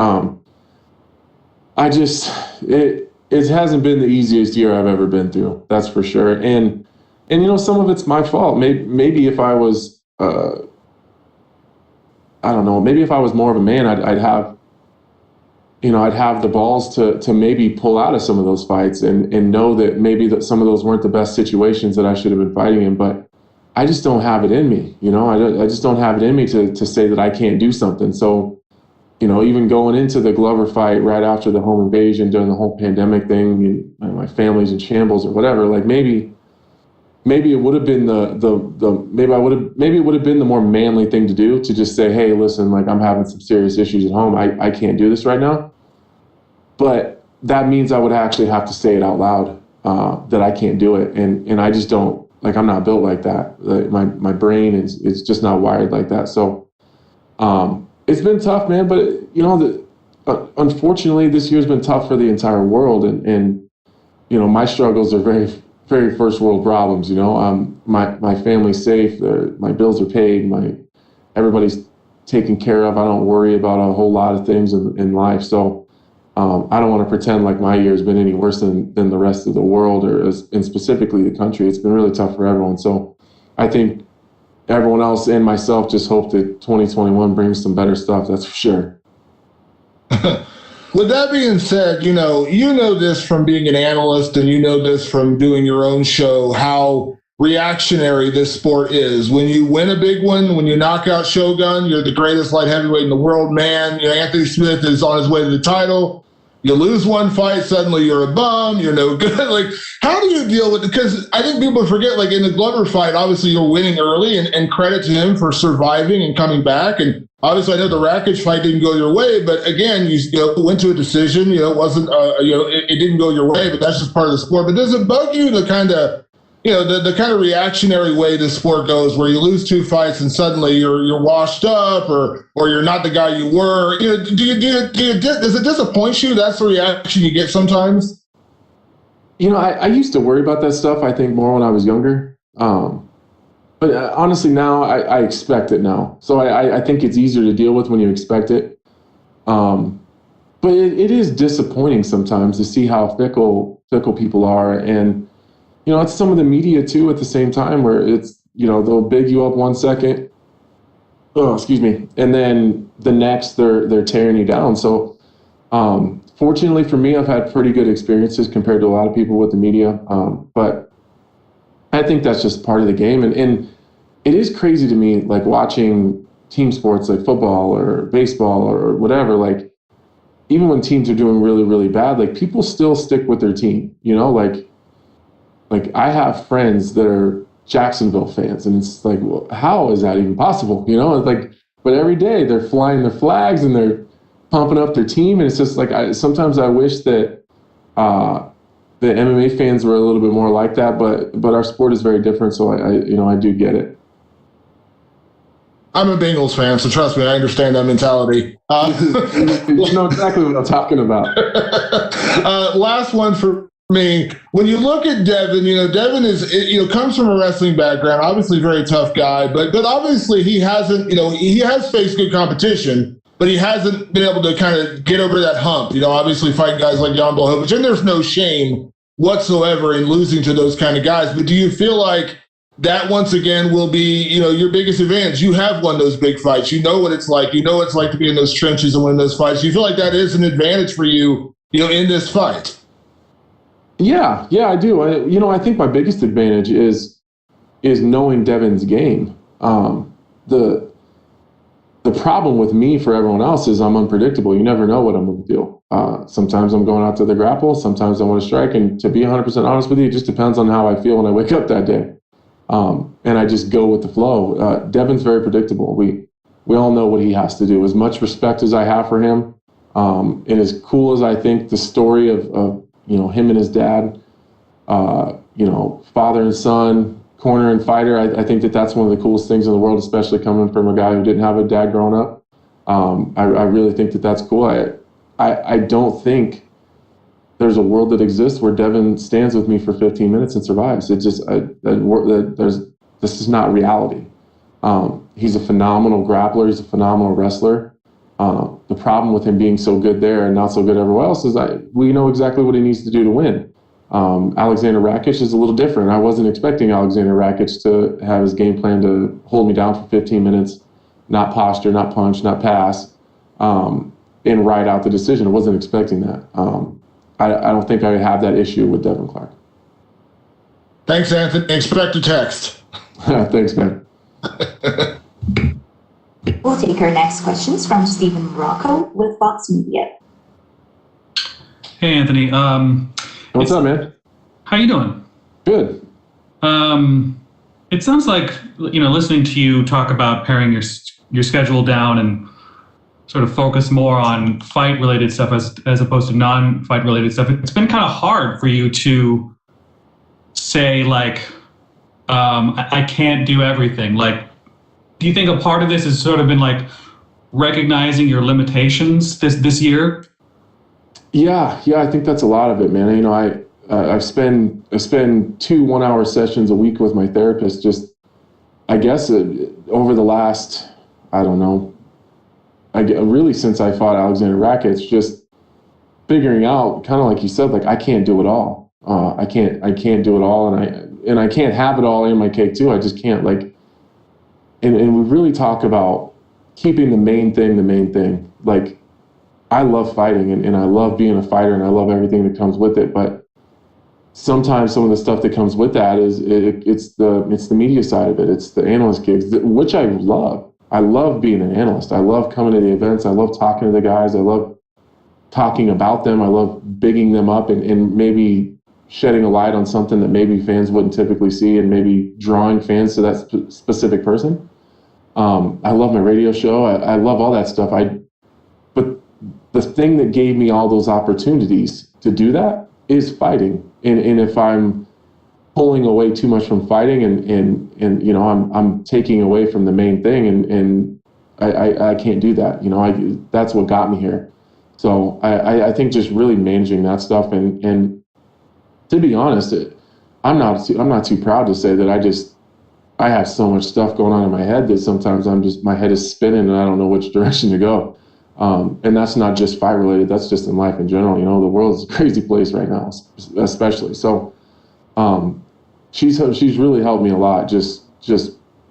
It hasn't been the easiest year I've ever been through. That's for sure. And you know, some of it's my fault. Maybe if I was, I don't know, maybe if I was more of a man, I'd have the balls to maybe pull out of some of those fights and know that maybe that some of those weren't the best situations that I should have been fighting in. But I just don't have it in me, you know. I just don't have it in me to say that I can't do something. So, you know, even going into the Glover fight right after the home invasion, during the whole pandemic thing, my family's in shambles or whatever. Like, maybe maybe it would have been maybe it would have been the more manly thing to do, to just say, hey, listen, like I'm having some serious issues at home. I can't do this right now. But that means I would actually have to say it out loud, that I can't do it. And I just don't, like, I'm not built like that. My brain is just not wired like that. So it's been tough, man. But, you know, unfortunately, this year's been tough for the entire world. And you know, my struggles are very, very first world problems. You know, my family's safe. My bills are paid. Everybody's taken care of. I don't worry about a whole lot of things in life. So I don't want to pretend like my year has been any worse than the rest of the world, and specifically the country. It's been really tough for everyone. So I think everyone else and myself just hope that 2021 brings some better stuff. That's for sure. With that being said, you know this from being an analyst, and you know this from doing your own show, how reactionary this sport is. When you win a big one, when you knock out Shogun, you're the greatest light heavyweight in the world, man. You know, Anthony Smith is on his way to the title. You lose one fight, suddenly you're a bum, you're no good. Like, how do you deal with it? Because I think people forget, like in the Glover fight, obviously you're winning early, and credit to him for surviving and coming back. And obviously I know the Rakic fight didn't go your way, but again, you went to a decision. You know, it wasn't, it didn't go your way, but that's just part of the sport. But does it bug you the kind of, the kind of reactionary way this sport goes, where you lose two fights and suddenly you're washed up, or you're not the guy you were? You know, does it disappoint you? That's the reaction you get sometimes. You know, I used to worry about that stuff, I think, more when I was younger. But honestly, now I expect it now. So I think it's easier to deal with when you expect it. But it is disappointing sometimes to see how fickle people are. And you know, it's some of the media too at the same time, where it's, you know, they'll big you up 1 second. Oh, excuse me. And then the next they're tearing you down. So fortunately for me, I've had pretty good experiences compared to a lot of people with the media. But I think that's just part of the game. And it is crazy to me, like watching team sports like football or baseball or whatever, like even when teams are doing really, really bad, like people still stick with their team, you know, like I have friends that are Jacksonville fans, and it's like, well, how is that even possible? You know, it's like, but every day they're flying their flags and they're pumping up their team. And it's just like, sometimes I wish that the MMA fans were a little bit more like that, but our sport is very different. So I do get it. I'm a Bengals fan, so trust me, I understand that mentality. You know exactly what I'm talking about. Last one for me. When you look at Devin, Devin is, comes from a wrestling background, obviously very tough guy, but obviously he hasn't, he has faced good competition, but he hasn't been able to kind of get over that hump, obviously fighting guys like Jan Blachowicz, and there's no shame whatsoever in losing to those kind of guys. But do you feel like that once again will be, your biggest advantage? You have won those big fights. You know what it's like. You know what it's like to be in those trenches and win those fights. Do you feel like that is an advantage for you, in this fight? Yeah, I do. I think my biggest advantage is knowing Devin's game. The problem with me for everyone else is I'm unpredictable. You never know what I'm going to do. Sometimes I'm going out to the grapple. Sometimes I want to strike. And to be 100% honest with you, it just depends on how I feel when I wake up that day. And I just go with the flow. Devin's very predictable. We all know what he has to do. As much respect as I have for him, and as cool as I think the story of him and his dad, father and son, corner and fighter, I think that's one of the coolest things in the world, especially coming from a guy who didn't have a dad growing up. I really think that's cool. I don't think there's a world that exists where Devin stands with me for 15 minutes and survives. It just, this is not reality. He's a phenomenal grappler. He's a phenomenal wrestler. The problem with him being so good there and not so good everywhere else is we know exactly what he needs to do to win. Alexander Rakic is a little different. I wasn't expecting Alexander Rakic to have his game plan to hold me down for 15 minutes, not posture, not punch, not pass, and ride out the decision. I wasn't expecting that. I don't think I would have that issue with Devin Clark. Thanks, Anthony. Expect a text. Thanks, man. We'll take our next questions from Stephen Rocco with Fox Media. Hey, Anthony. What's up, man? How you doing? Good. It sounds like, listening to you talk about paring your schedule down and sort of focus more on fight-related stuff as opposed to non-fight-related stuff. It's been kind of hard for you to say, like, I can't do everything. Like, do you think a part of this has sort of been like recognizing your limitations this year? Yeah, I think that's a lot of it, man. I spend 2 1-hour sessions a week with my therapist. Just, I guess, over the last, I don't know, really since I fought Alexander Rakic, just figuring out, kind of like you said, like I can't do it all. I can't do it all, and I can't have it all in my cake too. I just can't, like. And we really talk about keeping the main thing. Like, I love fighting and I love being a fighter and I love everything that comes with it. But sometimes some of the stuff that comes with that is it's the media side of it. It's the analyst gigs, which I love. I love being an analyst. I love coming to the events. I love talking to the guys. I love talking about them. I love bigging them up and maybe shedding a light on something that maybe fans wouldn't typically see and maybe drawing fans to that specific person. I love my radio show. I love all that stuff. But the thing that gave me all those opportunities to do that is fighting. And if I'm pulling away too much from fighting and I'm taking away from the main thing and I can't do that. That's what got me here. So I think just really managing that stuff and to be honest, I'm not too proud to say that I have so much stuff going on in my head that sometimes my head is spinning and I don't know which direction to go. And that's not just fight related. That's just in life in general. The world is a crazy place right now, especially. So, she's really helped me a lot. Just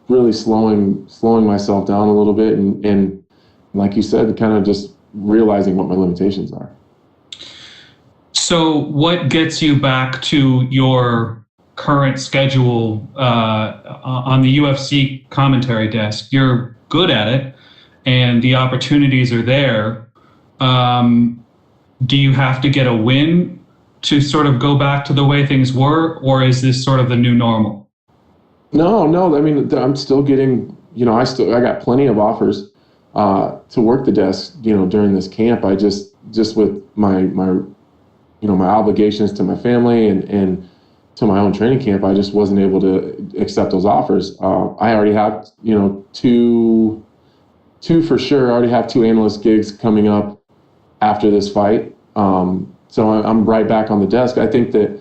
really slowing myself down a little bit. And like you said, kind of just realizing what my limitations are. So what gets you back to your current schedule on the UFC commentary desk? You're good at it and the opportunities are there. Do you have to get a win to sort of go back to the way things were, or is this sort of the new normal? No. I mean, I'm still getting, I got plenty of offers to work the desk, during this camp. I just with my obligations to my family and to my own training camp, I just wasn't able to accept those offers. I already have, two for sure. I already have 2 analyst gigs coming up after this fight. So I'm right back on the desk. I think that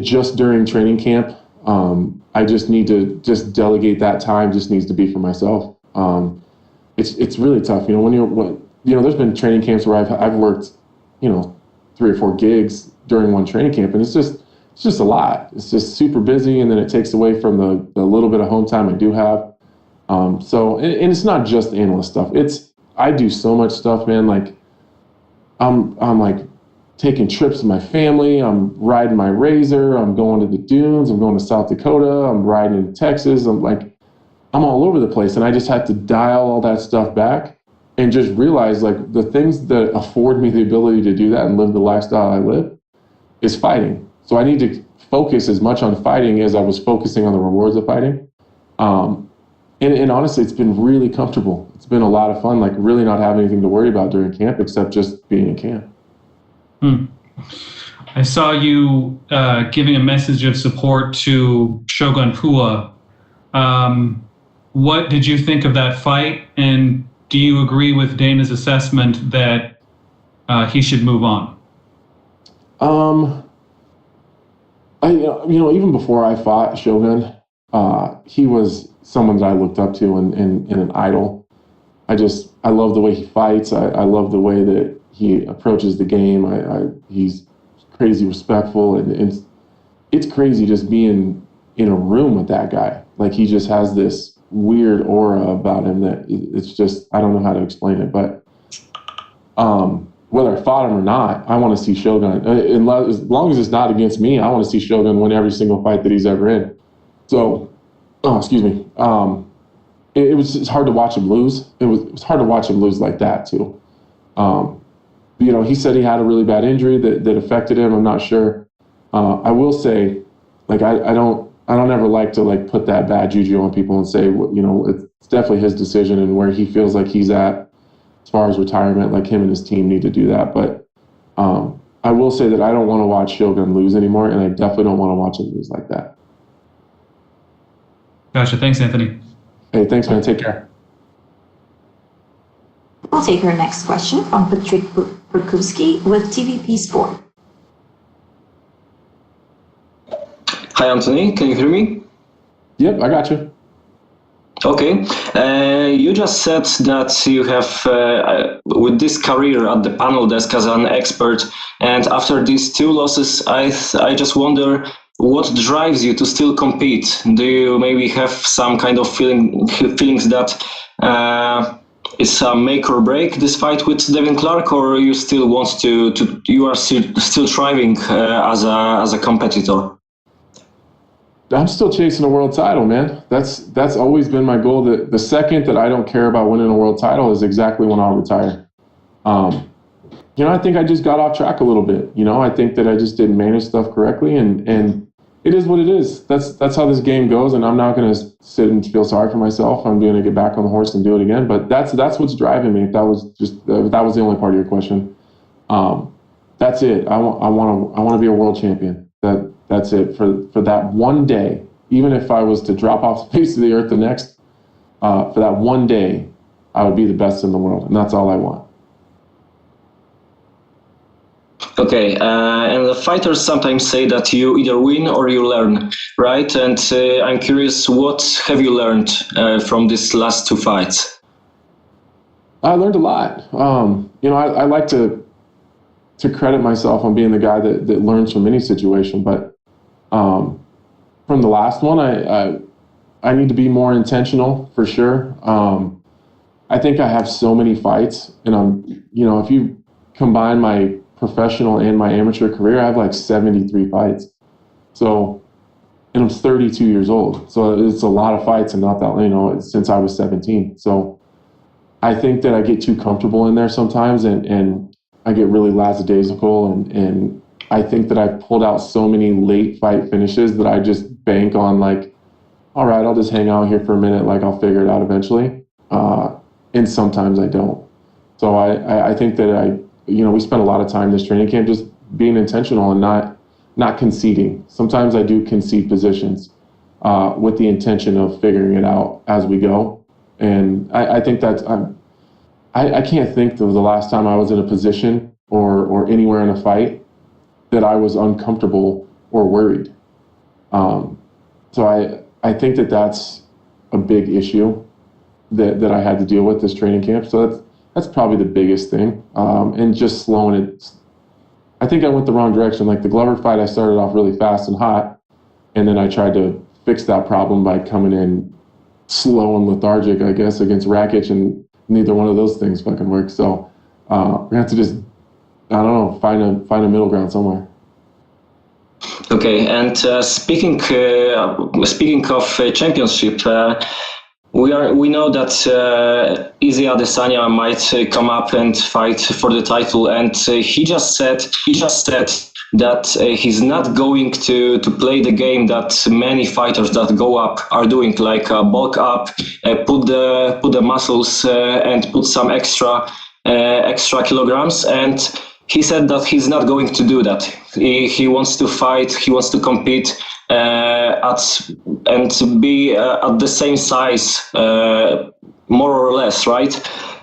just during training camp, I just need to delegate that time. Just needs to be for myself. It's really tough. There's been training camps where I've worked, 3 or 4 gigs during one training camp, and it's just a lot. It's just super busy, and then it takes away from the little bit of home time I do have. So it's not just analyst stuff. I do so much stuff, man. Like I'm like taking trips with my family. I'm riding my Razor. I'm going to the dunes. I'm going to South Dakota. I'm riding in Texas. I'm all over the place, and I just had to dial all that stuff back and just realize, like, the things that afford me the ability to do that and live the lifestyle I live is fighting. So I need to focus as much on fighting as I was focusing on the rewards of fighting. And honestly, it's been really comfortable. It's been a lot of fun, like really not having anything to worry about during camp except just being in camp. I saw you giving a message of support to Shogun Rua. What did you think of that fight? And do you agree with Dana's assessment that he should move on? Even before I fought Shogun, he was someone that I looked up to and an idol. I love the way he fights. I love the way that he approaches the game. He's crazy respectful, and it's crazy just being in a room with that guy. Like, he just has this weird aura about him that it's just, I don't know how to explain it, but whether I fought him or not, I want to see Shogun. As long as it's not against me, I want to see Shogun win every single fight that he's ever in. So, excuse me. It's hard to watch him lose. It was hard to watch him lose like that too. He said he had a really bad injury that affected him. I'm not sure. I will say, like I don't ever like to like put that bad juju on people and say, you know, it's definitely his decision and where he feels like he's at as far as retirement. Like him and his team need to do that. But I will say that I don't want to watch Shogun lose anymore, and I definitely don't want to watch him lose like that. Gotcha. Thanks, Anthony. Hey, thanks, man. Take care. We'll take our next question from Patrick Perkowski with TVP Sport. Hi, Anthony. Can you hear me? Yep, I got you. Okay. You just said that you have, with this career at the panel desk as an expert, and after these 2 losses, I just wonder what drives you to still compete. Do you maybe have some kind of feelings that it's a make or break, this fight with Devin Clark, or you still want you are still thriving as a competitor? I'm still chasing a world title, man. That's always been my goal. The second that I don't care about winning a world title is exactly when I'll retire. You know, I think I just got off track a little bit. You know, I think that I just didn't manage stuff correctly, and it is what it is. That's how this game goes, and I'm not going to sit and feel sorry for myself. I'm going to get back on the horse and do it again. But that's what's driving me. If that was the only part of your question, that's it. I want to be a world champion. That's it for that one day. Even if I was to drop off the face of the earth the next, for that one day, I would be the best in the world, and that's all I want. Okay, and the fighters sometimes say that you either win or you learn, right? And I'm curious, what have you learned from these last 2 fights? I learned a lot. You know, I like to credit myself on being the guy that learns from any situation, but from the last one, I need to be more intentional for sure. I think I have so many fights, and you know, if you combine my professional and my amateur career, I have like 73 fights. So, and I'm 32 years old. So it's a lot of fights, and not that, you know, since I was 17. So I think that I get too comfortable in there sometimes, and I get really lackadaisical, and I think that I've pulled out so many late fight finishes that I just bank on like, all right, I'll just hang out here for a minute, like I'll figure it out eventually. And sometimes I don't. So I think that we spent a lot of time this training camp just being intentional and not conceding. Sometimes I do concede positions with the intention of figuring it out as we go. And I think that's, I can't think of the last time I was in a position or anywhere in a fight that I was uncomfortable or worried. So I think that that's a big issue that I had to deal with this training camp. So that's probably the biggest thing. And just slowing it. I think I went the wrong direction. Like the Glover fight, I started off really fast and hot, and then I tried to fix that problem by coming in slow and lethargic, I guess, against Rakic, and neither one of those things fucking worked. So we have to just, I don't know, find a middle ground somewhere. Okay, and speaking of championship, we know that Izzy Adesanya might come up and fight for the title, and he just said that he's not going to play the game that many fighters that go up are doing, like bulk up, put the muscles and put some extra kilograms, and he said that he's not going to do that. He wants to fight, he wants to compete and to be at the same size, more or less, right?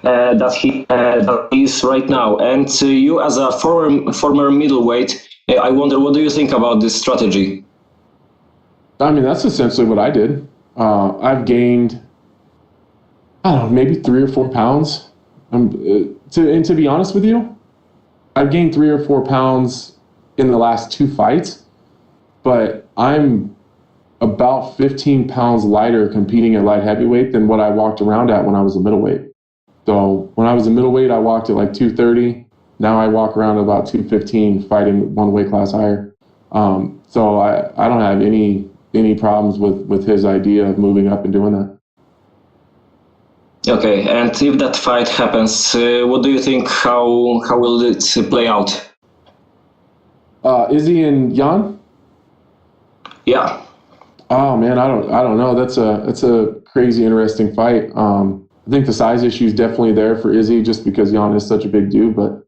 That he is right now. And you, as a former middleweight, I wonder, what do you think about this strategy? I mean, that's essentially what I did. I've gained, I don't know, maybe 3 or 4 pounds. To be honest with you, I've gained 3 or 4 pounds in the last 2 fights, but I'm about 15 pounds lighter competing at light heavyweight than what I walked around at when I was a middleweight. So when I was a middleweight, I walked at like 230. Now I walk around at about 215, fighting one weight class higher. So I don't have any problems with his idea of moving up and doing that. Okay, and if that fight happens, what do you think? How will it play out? Izzy and Jan? Yeah. Oh man, I don't know. That's a crazy interesting fight. I think the size issue is definitely there for Izzy just because Jan is such a big dude, but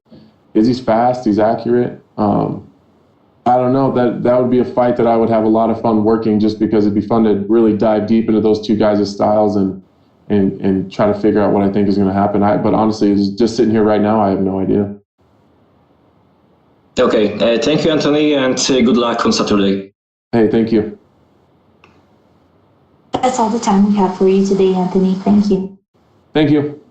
Izzy's fast, he's accurate. I don't know, that would be a fight that I would have a lot of fun working just because it'd be fun to really dive deep into those two guys' styles and try to figure out what I think is going to happen. But honestly, just sitting here right now, I have no idea. Okay, thank you, Anthony, and good luck on Saturday. Hey, thank you. That's all the time we have for you today, Anthony. Thank you. Thank you.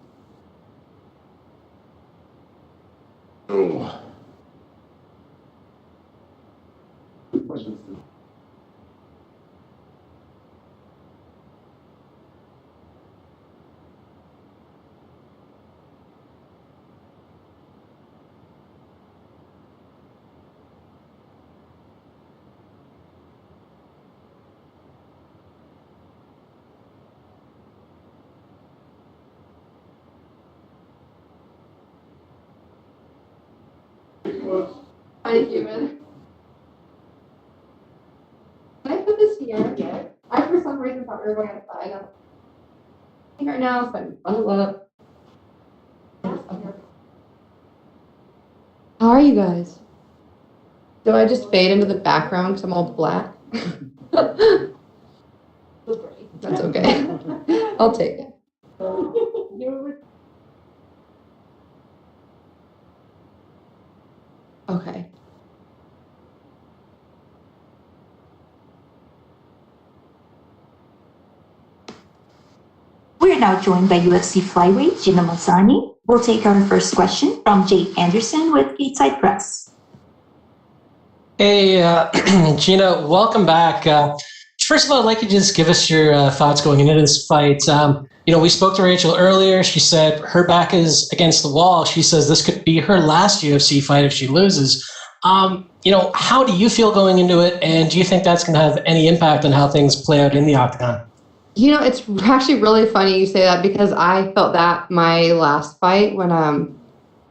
Thank you, man. Can I put this here? Yeah. I, for some reason, thought we were going outside. I think right now, so I'm bundle up. How are you guys? Do I just fade into the background because I'm all black? That's okay. I'll take it. Okay. We're now joined by UFC flyweight Gina Mazany. We'll take our first question from Jake Anderson with Gateside Press. Hey, Gina, welcome back. First of all, I'd like you to just give us your thoughts going into this fight. We spoke to Rachael earlier. She said her back is against the wall. She says this could be her last UFC fight if she loses. How do you feel going into it? And do you think that's going to have any impact on how things play out in the octagon? It's actually really funny you say that because I felt that my last fight my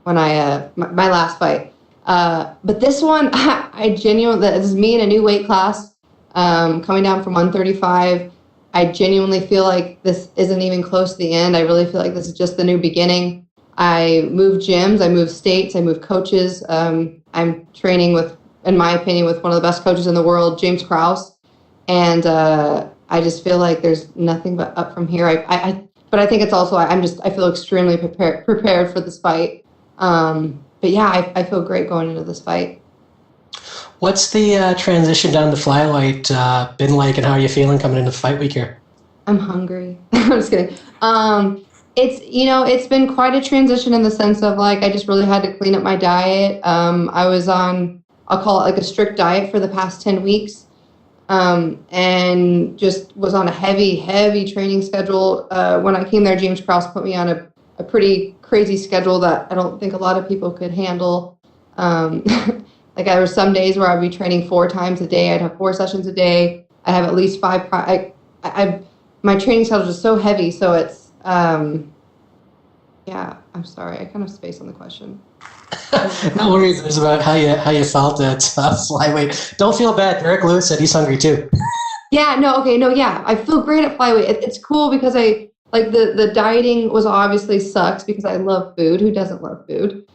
last fight. But this one, I genuinely, this is me in a new weight class, coming down from 135. I genuinely feel like this isn't even close to the end. I really feel like this is just the new beginning. I moved gyms, I moved states, I moved coaches. I'm training with, in my opinion, with one of the best coaches in the world, James Krause. And I just feel like there's nothing but up from here. But I think it's also, I feel extremely prepared for this fight. But yeah, I feel great going into this fight. What's the transition down to flyweight been like, and how are you feeling coming into fight week here? I'm hungry. I'm just kidding. It's been quite a transition in the sense of I just really had to clean up my diet. I was on, I'll call it a strict diet for the past 10 weeks. And just was on a heavy training schedule. When I came there, James Krause put me on a pretty crazy schedule that I don't think a lot of people could handle. There were some days where I'd be training 4 times a day. I'd have 4 sessions a day. I'd have at least 5. My training schedule is so heavy. So it's, yeah, I'm sorry. I kind of spaced on the question. No worries. It was about how you felt at flyweight. Don't feel bad. Derrick Lewis said he's hungry too. Yeah, yeah. I feel great at flyweight. It's cool because the dieting was obviously sucks because I love food. Who doesn't love food?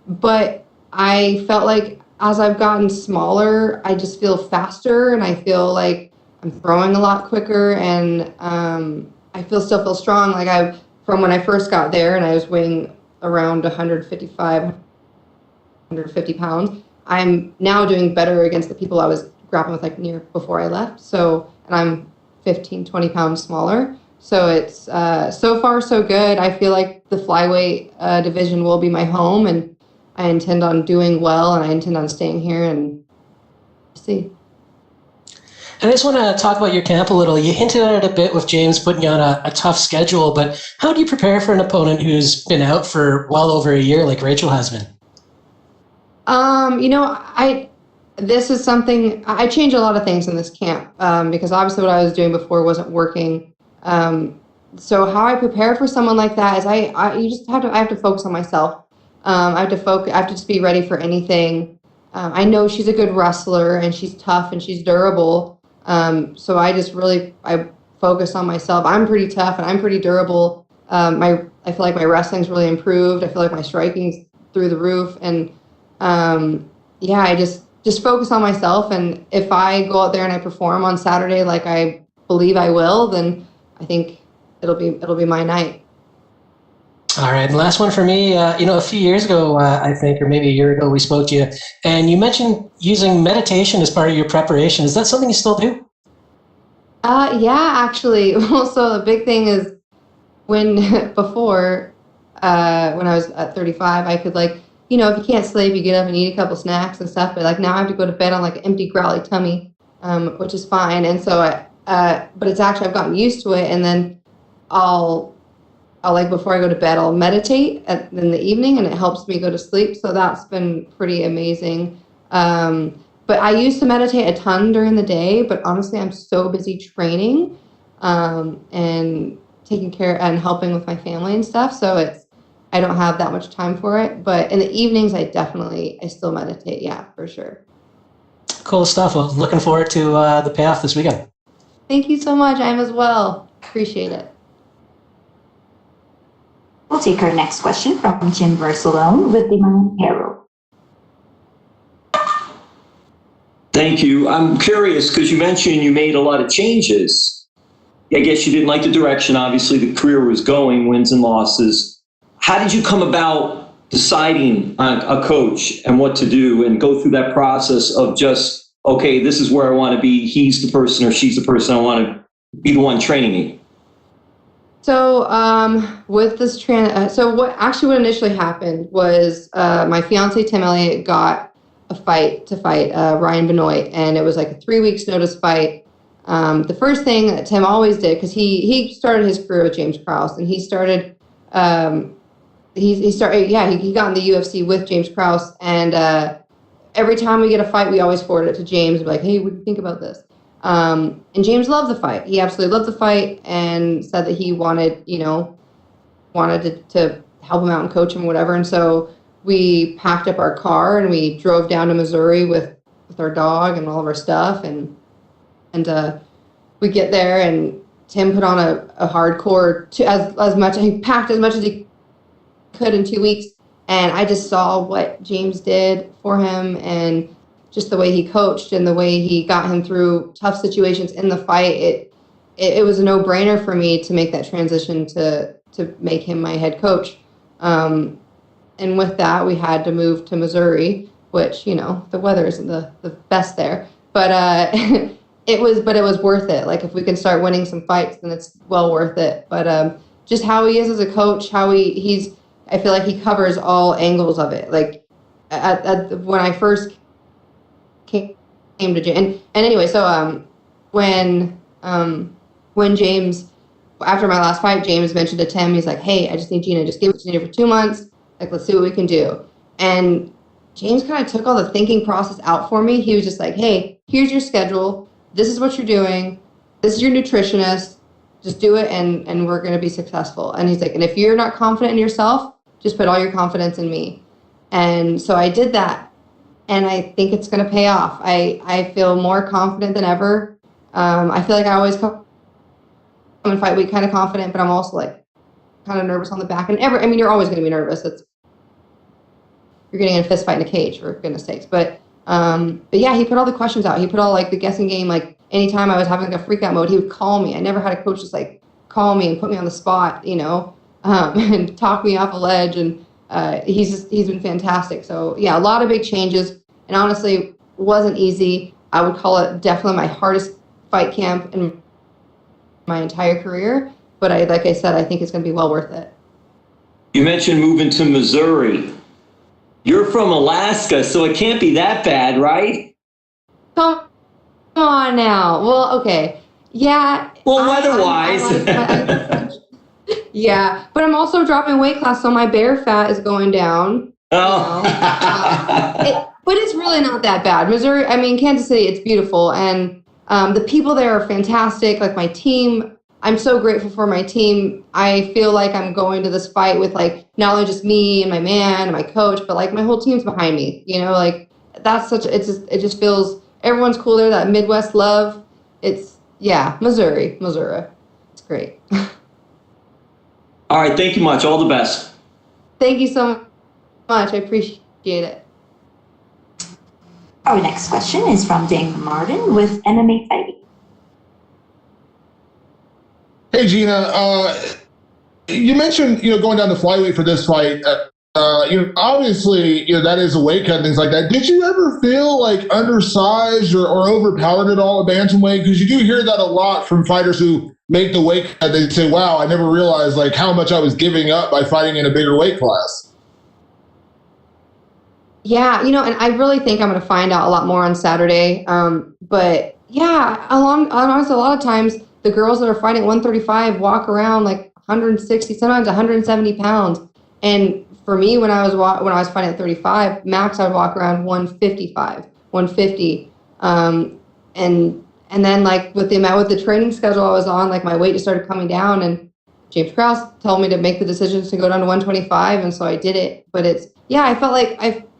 But I felt like as I've gotten smaller, I just feel faster and I feel like I'm throwing a lot quicker and I still feel strong. From when I first got there and I was weighing around 150 pounds, I'm now doing better against the people I was grappling with near before I left. So, and I'm 15-20 pounds smaller. So it's so far so good. I feel like the flyweight division will be my home, and I intend on doing well, and I intend on staying here and see. And I just want to talk about your camp a little. You hinted at it a bit with James putting you on a tough schedule, but how do you prepare for an opponent who's been out for well over a year like Rachael has been? This is something, I change a lot of things in this camp because obviously what I was doing before wasn't working. So how I prepare for someone like that is I have to focus on myself. I have to just be ready for anything. I know she's a good wrestler and she's tough and she's durable. So I focus on myself. I'm pretty tough and I'm pretty durable. I feel like my wrestling's really improved. I feel like my striking's through the roof. And I just focus on myself. And if I go out there and I perform on Saturday like I believe I will, then I think it'll be my night. All right, and last one for me. A few years ago, I think, or maybe a year ago, we spoke to you, and you mentioned using meditation as part of your preparation. Is that something you still do? Yeah, actually. Also, the big thing is when I was at 35, I could if you can't sleep, you get up and eat a couple snacks and stuff. But now I have to go to bed on an empty growly tummy, which is fine. And so but it's actually I've gotten used to it, and then I'll before I go to bed, I'll meditate in the evening, and it helps me go to sleep. So that's been pretty amazing. But I used to meditate a ton during the day, but honestly, I'm so busy training and taking care and helping with my family and stuff. So I don't have that much time for it. But in the evenings, I still meditate. Yeah, for sure. Cool stuff. Well, looking forward to the payoff this weekend. Thank you so much. I am as well. Appreciate it. We'll take our next question from Jim Versalone with the Miami Herald. Thank you. I'm curious because you mentioned you made a lot of changes. I guess you didn't like the direction, obviously, the career was going, wins and losses. How did you come about deciding on a coach and what to do and go through that process of just, okay, this is where I want to be. He's the person or she's the person I want to be the one training me. So with this what initially happened was my fiance Tim Elliott got a fight to fight Ryan Benoit, and it was like a 3 weeks notice fight. The first thing that Tim always did, because he started his career with James Krause, and he started he got in the UFC with James Krause, and every time we get a fight, we always forward it to James. We're like, hey, what do you think about this? And James loved the fight. He absolutely loved the fight and said that he wanted to help him out and coach him or whatever. And so we packed up our car and we drove down to Missouri with our dog and all of our stuff. And we get there and Tim put on a hardcore, he packed as much as he could in 2 weeks. And I just saw what James did for him and just the way he coached and the way he got him through tough situations in the fight. It was a no-brainer for me to make that transition to make him my head coach. And with that, we had to move to Missouri, which, the weather isn't the best there. But it was worth it. Like, if we can start winning some fights, then it's well worth it. But just how he is as a coach, I feel like he covers all angles of it. Like, when I first came to James. And anyway, so when James, after my last fight, James mentioned to Tim, he's like, hey, I just need Gina, just give it to Gina for 2 months. Like, let's see what we can do. And James kind of took all the thinking process out for me. He was just like, hey, here's your schedule. This is what you're doing. This is your nutritionist. Just do it and we're going to be successful. And he's like, and if you're not confident in yourself, just put all your confidence in me. And so I did that. And I think it's going to pay off. I feel more confident than ever. I feel like I always come and fight week kind of confident, but I'm also kind of nervous on the back. And you're always going to be nervous. You're getting in a fist fight in a cage, for goodness sakes. But yeah, he put all the questions out. He put all the guessing game. Anytime I was having a freak out mode, he would call me. I never had a coach just call me and put me on the spot, and talk me off a ledge. And he's been fantastic. So yeah, a lot of big changes, and honestly, wasn't easy. I would call it definitely my hardest fight camp in my entire career. But like I said, I think it's going to be well worth it. You mentioned moving to Missouri. You're from Alaska, so it can't be that bad, right? Come on now. Well, okay. Yeah. Well, weather-wise. Yeah, but I'm also dropping weight class, so my bear fat is going down. Oh. But it's really not that bad. Missouri, Kansas City, it's beautiful. And the people there are fantastic. Like, my team, I'm so grateful for my team. I feel like I'm going to this fight with, not only just me and my man and my coach, but, my whole team's behind me. that's such, it just feels, everyone's cool there, that Midwest love. It's, yeah, Missouri. It's great. All right, thank you much. All the best. Thank you so much. I appreciate it. Our next question is from Dane Martin with MMA Fighting. Hey, Gina. You mentioned, going down to flyweight for this fight. Obviously, that is a weight cut and things like that. Did you ever feel like undersized or overpowered at all at bantamweight? Because you do hear that a lot from fighters who make the weight cut. They say, wow, I never realized like how much I was giving up by fighting in a bigger weight class. Yeah, and I really think I'm going to find out a lot more on Saturday. But yeah, honestly, a lot of times the girls that are fighting at 135 walk around like 160, sometimes 170 pounds. And for me, when I was fighting at 35, max I'd walk around 155, 150. And then like with the training schedule I was on, like my weight just started coming down, and James Krause told me to make the decision to go down to 125, and so I did it. But I felt like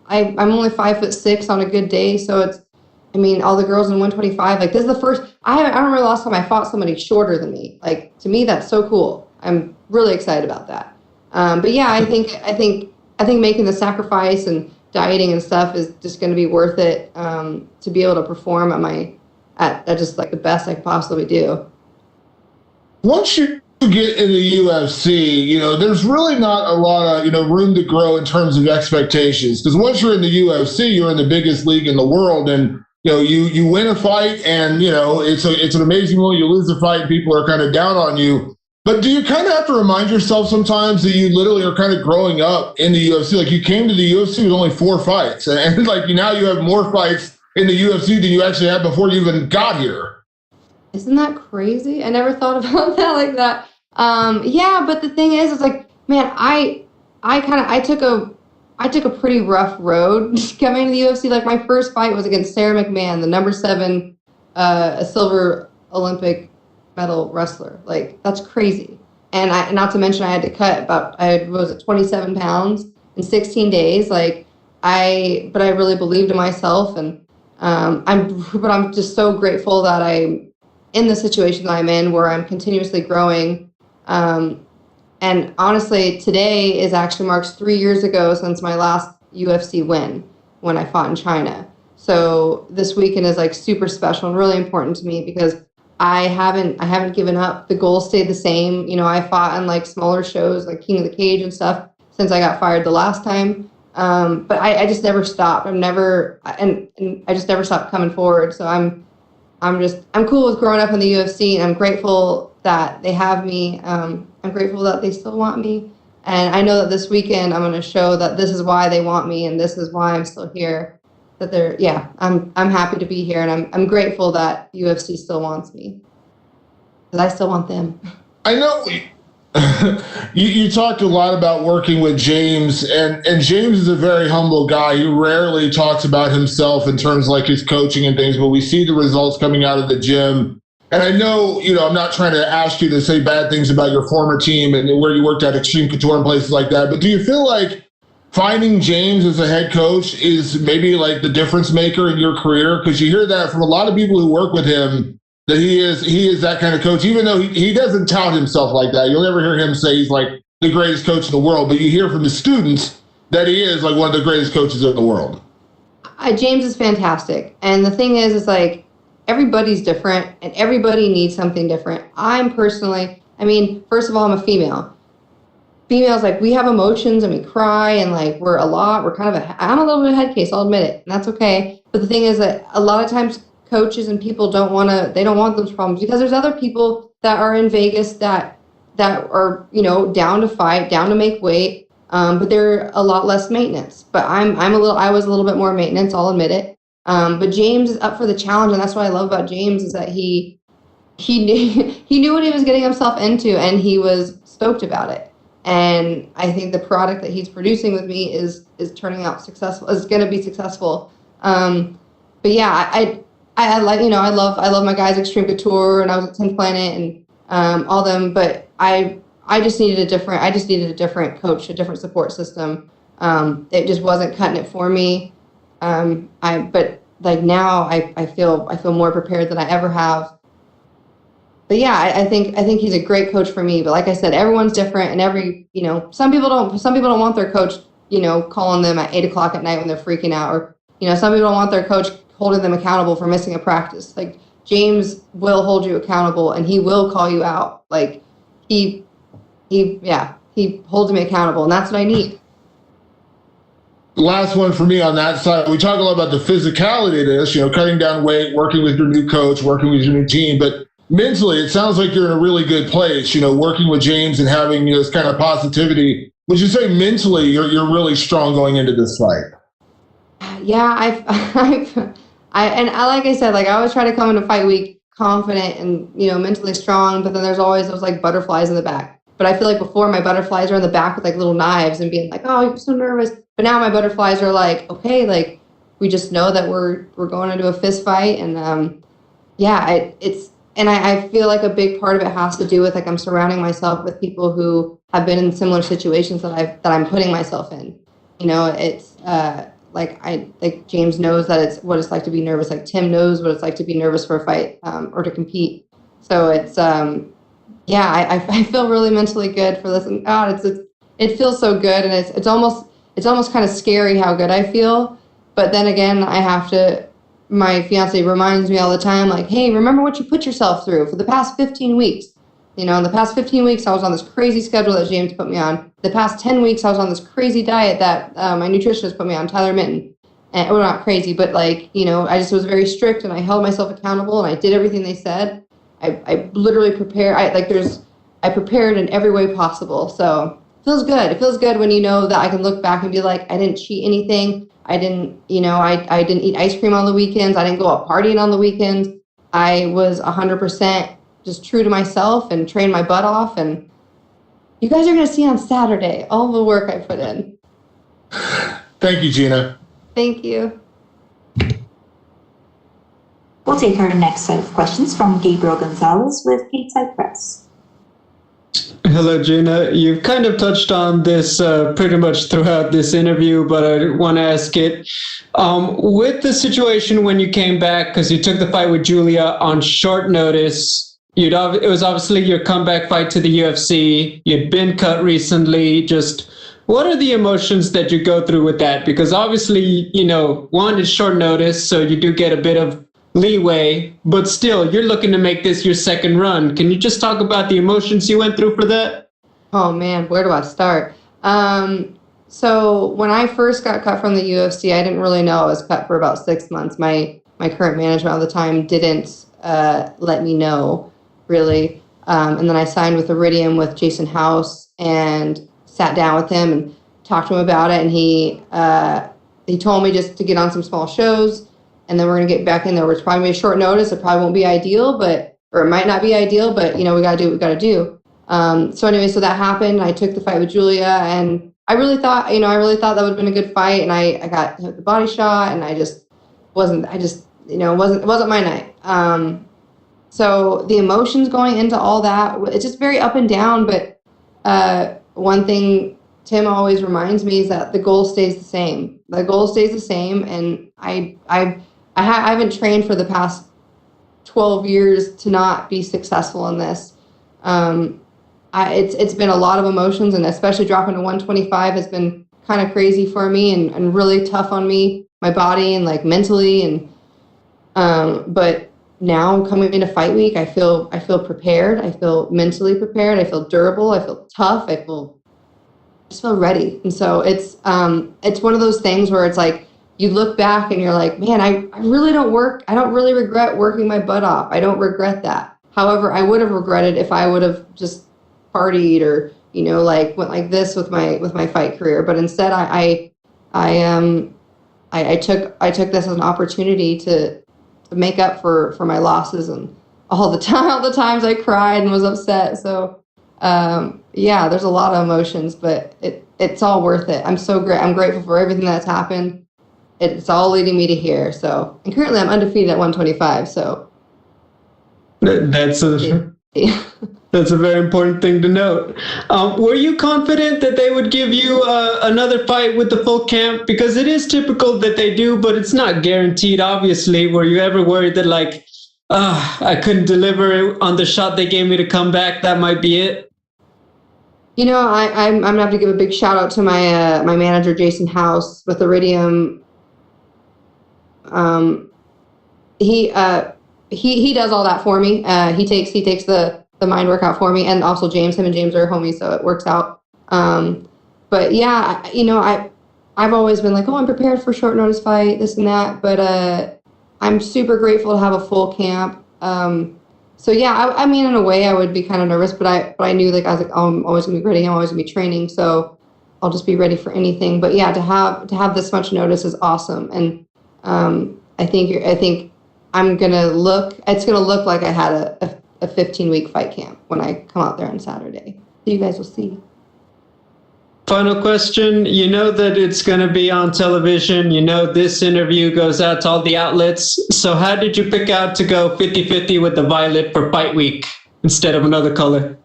I'm only 5'6" on a good day, so all the girls in 125, like this is the first, I don't remember the last time I fought somebody shorter than me. Like to me, that's so cool. I'm really excited about that. But yeah, I think making the sacrifice and dieting and stuff is just going to be worth it, to be able to perform at just like the best I could possibly do. Once you get in the UFC, there's really not a lot of, room to grow in terms of expectations. Because once you're in the UFC, you're in the biggest league in the world, and you win a fight, and it's an amazing one. You lose a fight, and people are kind of down on you. But do you kind of have to remind yourself sometimes that you literally are kind of growing up in the UFC? Like you came to the UFC with only 4 fights, and like now you have more fights in the UFC than you actually had before you even got here. Isn't that crazy? I never thought about that like that. Yeah, but the thing is, it's like, man, I took a pretty rough road coming to the UFC. Like my first fight was against Sarah McMahon, the number 7, a silver Olympic medal wrestler. Like that's crazy. And not to mention I had to cut about 27 pounds in 16 days. But I really believed in myself, and I'm just so grateful that I'm in the situation that I'm in, where I'm continuously growing. And honestly, today marks 3 years ago since my last UFC win, when I fought in China. So this weekend is like super special and really important to me, because I haven't given up. The goal stayed the same. I fought in like smaller shows like King of the Cage and stuff since I got fired the last time. But I just never stopped. And I just never stopped coming forward. So I'm cool with growing up in the UFC, and I'm grateful that they have me. I'm grateful that they still want me. And I know that this weekend I'm going to show that this is why they want me, and this is why I'm still here. I'm happy to be here, and I'm grateful that UFC still wants me, because I still want them. I know you talked a lot about working with James, and James is a very humble guy. He rarely talks about himself in terms of like his coaching and things, but we see the results coming out of the gym. And I know, I'm not trying to ask you to say bad things about your former team and where you worked at Extreme Couture and places like that, but do you feel like finding James as a head coach is maybe like the difference maker in your career? Because you hear that from a lot of people who work with him, that he is that kind of coach, even though he doesn't tout himself like that. You'll never hear him say he's like the greatest coach in the world, but you hear from his students that he is like one of the greatest coaches in the world. James is fantastic. And the thing is like everybody's different, and everybody needs something different. First of all, I'm a female. Females, like, we have emotions and we cry, and like I'm a little bit of a head case, I'll admit it, and that's okay. But the thing is that a lot of times coaches and people don't want those problems, because there's other people that are in Vegas that are, down to fight, down to make weight, but they're a lot less maintenance. But I was a little bit more maintenance, I'll admit it. But James is up for the challenge, and that's what I love about James, is that he knew what he was getting himself into, and he was stoked about it. And I think the product that he's producing with me is turning out successful. Is going to be successful. But yeah, I love my guys, Extreme Couture, and I was at 10th Planet, and all them. But I just needed a different coach, a different support system. It just wasn't cutting it for me. But like now I feel more prepared than I ever have. But yeah, I think he's a great coach for me. But like I said, everyone's different, and some people don't want their coach, calling them at 8:00 at night when they're freaking out, or some people don't want their coach holding them accountable for missing a practice. Like James will hold you accountable, and he will call you out. Like he holds me accountable, and that's what I need. Last one for me on that side. We talk a lot about the physicality of this, cutting down weight, working with your new coach, working with your new team, but mentally, it sounds like you're in a really good place, working with James and having this kind of positivity. Would you say mentally you're really strong going into this fight? Yeah, and like I said, like I always try to come into fight week confident and, mentally strong, but then there's always those like butterflies in the back. But I feel like before my butterflies are in the back with like little knives and being like, oh, you're so nervous. But now my butterflies are like, okay, like we just know that we're going into a fist fight. And I feel like a big part of it has to do with like I'm surrounding myself with people who have been in similar situations that I'm putting myself in. It's like James knows that it's what it's like to be nervous. Like Tim knows what it's like to be nervous for a fight or to compete. So it's I feel really mentally good for this. And God, it feels so good, and it's almost kind of scary how good I feel. But then again, my fiance reminds me all the time, like, hey, remember what you put yourself through for the past 15 weeks. In the past 15 weeks, I was on this crazy schedule that James put me on. The past 10 weeks, I was on this crazy diet that my nutritionist put me on, Tyler Minton. And, well, not crazy, but like, I just was very strict, and I held myself accountable, and I did everything they said. I literally prepared. I prepared in every way possible. So it feels good. It feels good when you know that I can look back and be like, I didn't cheat anything. I didn't, I didn't eat ice cream on the weekends. I didn't go out partying on the weekends. I was 100% just true to myself and trained my butt off. And you guys are going to see on Saturday all the work I put in. Thank you, Gina. Thank you. We'll take our next set of questions from Gabriel Gonzalez with Stateside Press. Hello, Gina. You've kind of touched on this pretty much throughout this interview, but I want to ask it. With the situation when you came back, because you took the fight with Julia on short notice, it was obviously your comeback fight to the UFC. You'd been cut recently. Just what are the emotions that you go through with that? Because obviously, one is short notice, so you do get a bit of leeway, but still, you're looking to make this your second run. Can you just talk about the emotions you went through for that? Oh man, where do I start? So when I first got cut from the UFC, I didn't really know I was cut for about 6 months. My current management at the time didn't let me know, really. And then I signed with Iridium with Jason House and sat down with him and talked to him about it. And he told me just to get on some small shows, and then we're going to get back in there. It's probably a short notice. It probably won't be ideal, or it might not be ideal, but, we got to do what we got to do. So anyway, so that happened. I took the fight with Julia, and I really thought that would have been a good fight. And I got hit with the body shot, and it wasn't my night. So the emotions going into all that, it's just very up and down. But one thing Tim always reminds me is that the goal stays the same. The goal stays the same, and I haven't trained for the past 12 years to not be successful in this. It's been a lot of emotions, and especially dropping to 125 has been kind of crazy for me and really tough on me, my body, and like mentally. And but now coming into fight week, I feel prepared. I feel mentally prepared. I feel durable. I feel tough. I just feel ready. And so it's one of those things where it's like you look back and you're like, man, I don't really regret working my butt off. I don't regret that. However, I would have regretted if I would have just partied or, like went like this with my fight career. But instead I took this as an opportunity to make up for my losses and all the times I cried and was upset. So there's a lot of emotions, but it's all worth it. I'm grateful for everything that's happened. It's all leading me to here. So, and currently I'm undefeated at 125. So that's That's a very important thing to note. Were you confident that they would give you another fight with the full camp? Because it is typical that they do, but it's not guaranteed, obviously. Were you ever worried that, like, I couldn't deliver on the shot they gave me to come back? That might be it. You know, I'm gonna have to give a big shout out to my my manager, Jason House, with Iridium. He does all that for me. He takes the mind workout for me, and also James. Him and James are homies, so it works out. But yeah, you know, I've always been like, oh, I'm prepared for short notice fight, this and that. But I'm super grateful to have a full camp. So yeah, I mean, in a way, I would be kind of nervous, but I knew, like, I was like, oh, I'm always gonna be ready. I'm always gonna be training, so I'll just be ready for anything. But yeah, to have this much notice is awesome, and I think I'm gonna look. It's gonna look like I had a 15-week fight camp when I come out there on Saturday. You guys will see. Final question. You know that it's going to be on television. You know this interview goes out to all the outlets. So how did you pick out to go 50-50 with the violet for fight week instead of another color?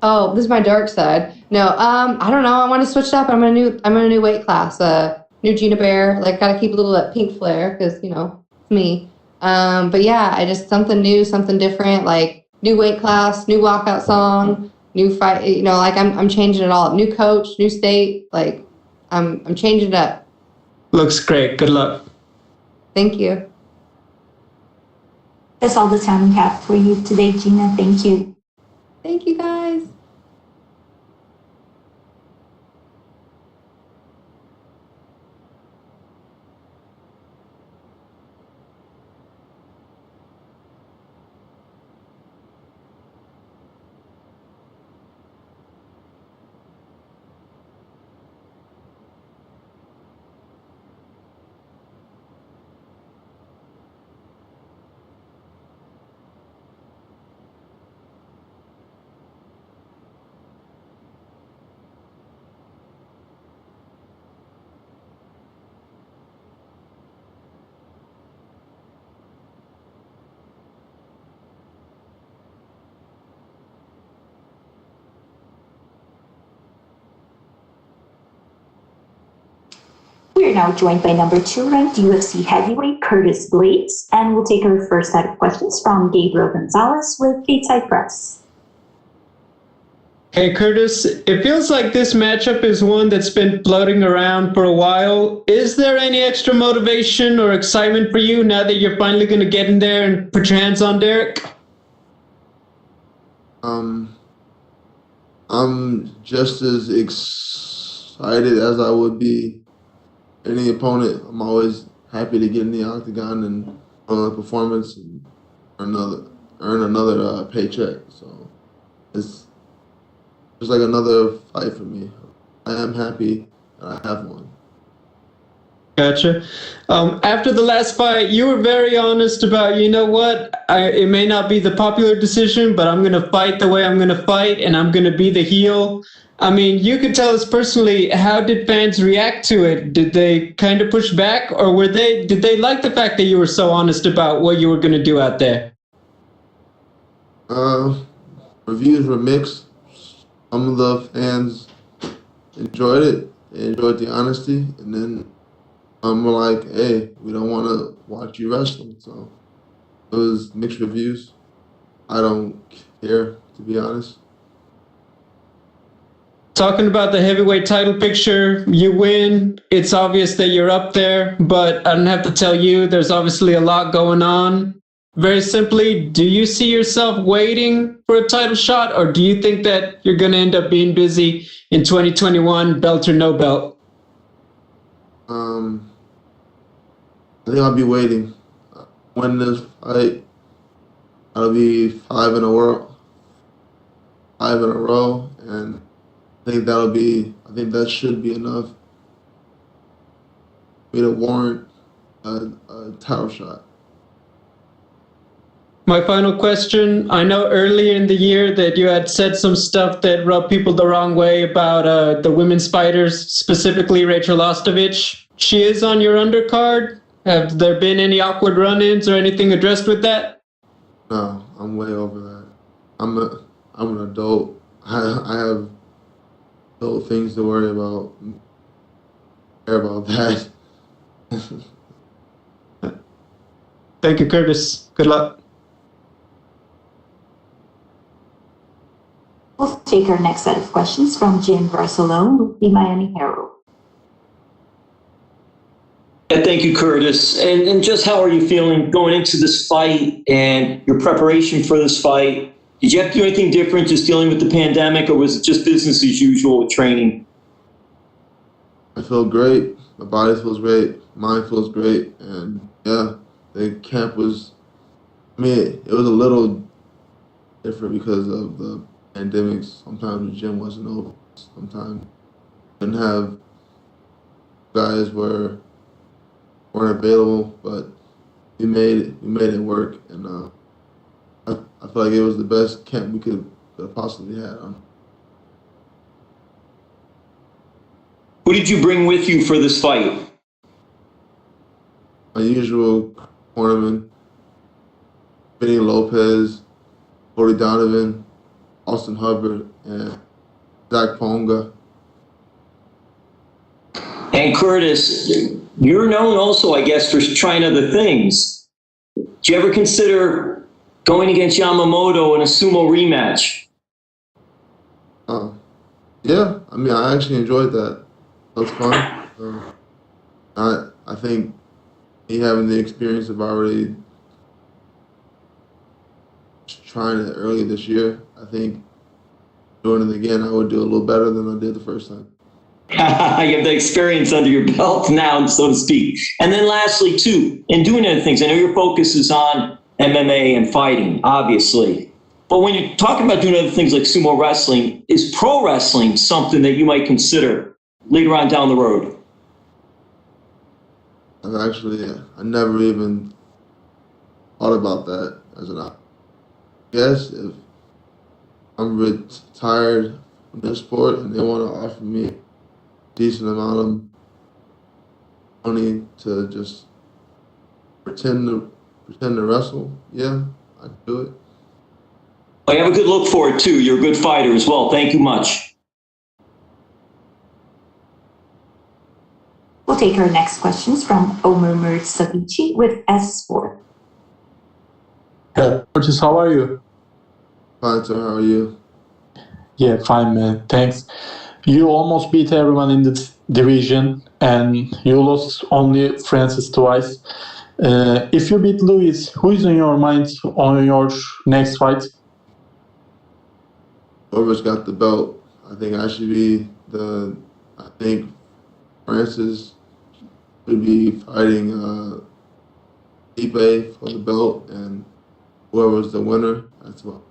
Oh, this is my dark side. No, I don't know. I want to switch it up. I'm in a new weight class. New Gina Bear. Like, got to keep a little of that pink flair because, you know, it's me. But yeah, I just something new, something different. Like, new weight class, new walkout song, new fight. You know, like, I'm changing it all. New coach, new state. Like, I'm changing it up. Looks great. Good luck. Thank you. That's all the time we have for you today, Gina. Thank you. Thank you, guys. We are now joined by number 2 ranked UFC heavyweight Curtis Blaydes, and we'll take our first set of questions from Gabriel Gonzalez with Gateside Press. Hey, Curtis, it feels like this matchup is one that's been floating around for a while. Is there any extra motivation or excitement for you now that you're finally going to get in there and put your hands on Derrick? I'm just as excited as I would be any opponent. I'm always happy to get in the octagon and run a performance and earn another paycheck. So it's just like another fight for me. I am happy that I have one. Gotcha. After the last fight, you were very honest about, you know what, it may not be the popular decision, but I'm going to fight the way I'm going to fight, and I'm going to be the heel. I mean, you could tell us personally, how did fans react to it? Did they kind of push back, or did they like the fact that you were so honest about what you were going to do out there? Reviews were mixed. Some of the fans enjoyed it. They enjoyed the honesty, and then we're like, hey, we don't want to watch you wrestling. So it was mixed reviews. I don't care, to be honest. Talking about the heavyweight title picture, you win. It's obvious that you're up there, but I don't have to tell you, there's obviously a lot going on. Very simply, do you see yourself waiting for a title shot, or do you think that you're going to end up being busy in 2021, belt or no belt? I think I'll be waiting. Win this fight, I'll be 5 in a row, and I think that should be enough for me to warrant a title shot. My final question, I know earlier in the year that you had said some stuff that rubbed people the wrong way about the women's fighters, specifically Rachael Ostovich. She is on your undercard. Have there been any awkward run-ins or anything addressed with that? No, I'm way over that. I'm an adult. I have adult things to worry about. Care about that. Thank you, Curtis. Good luck. We'll take our next set of questions from Jim Barcelone with the Miami Herald. Yeah, thank you, Curtis. And just how are you feeling going into this fight and your preparation for this fight? Did you have to do anything different just dealing with the pandemic, or was it just business as usual with training? I feel great. My body feels great. Mind feels great. And yeah, the camp was, it was a little different because of the pandemic. Sometimes the gym wasn't open. Sometimes didn't have guys weren't available, but we made it work, and I feel like it was the best camp we could have possibly had. Who did you bring with you for this fight? My usual cornermen: Vinny Lopez, Cody Donovan, Austin Hubbard, and Zach Ponga. And Curtis, you're known also, I guess, for trying other things. Did you ever consider going against Yamamoto in a sumo rematch? Yeah, I actually enjoyed that. That was fun. I think me having the experience of already trying it earlier this year, I think doing it again, I would do a little better than I did the first time. You have the experience under your belt now, so to speak. And then lastly, too, in doing other things, I know your focus is on MMA and fighting, obviously. But when you're talking about doing other things like sumo wrestling, is pro wrestling something that you might consider later on down the road? I never even thought about that as an option. Yes, if I'm retired from this sport and they want to offer me a decent amount of money to just pretend to wrestle, yeah, I'd do it. Well, you have a good look for it, too. You're a good fighter as well. Thank you much. We'll take our next questions from Omer Murtzavici with S4. Hey, Curtis, how are you? Fine, sir. How are you? Yeah, fine, man. Thanks. You almost beat everyone in the division, and you lost only Francis twice. If you beat Lewis, who is in your mind on your next fight? Whoever's got the belt, I think I should be I think Francis should be fighting Stipe for the belt, and whoever's the winner, that's what.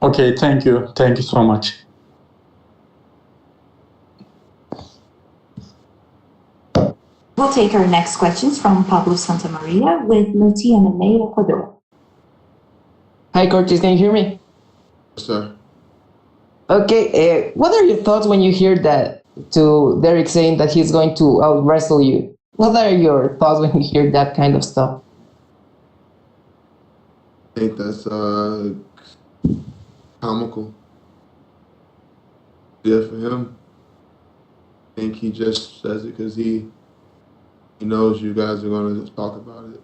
Okay, thank you. Thank you so much. We'll take our next questions from Pablo Santamaria with Multi MMA Ecuador. Hi, Curtis. Can you hear me? Yes, sir. Okay. What are your thoughts when you hear that to Derrick saying that he's going to out wrestle you? What are your thoughts when you hear that kind of stuff? I think that's comical. Yeah, for him. I think he just says it because he knows you guys are going to just talk about it.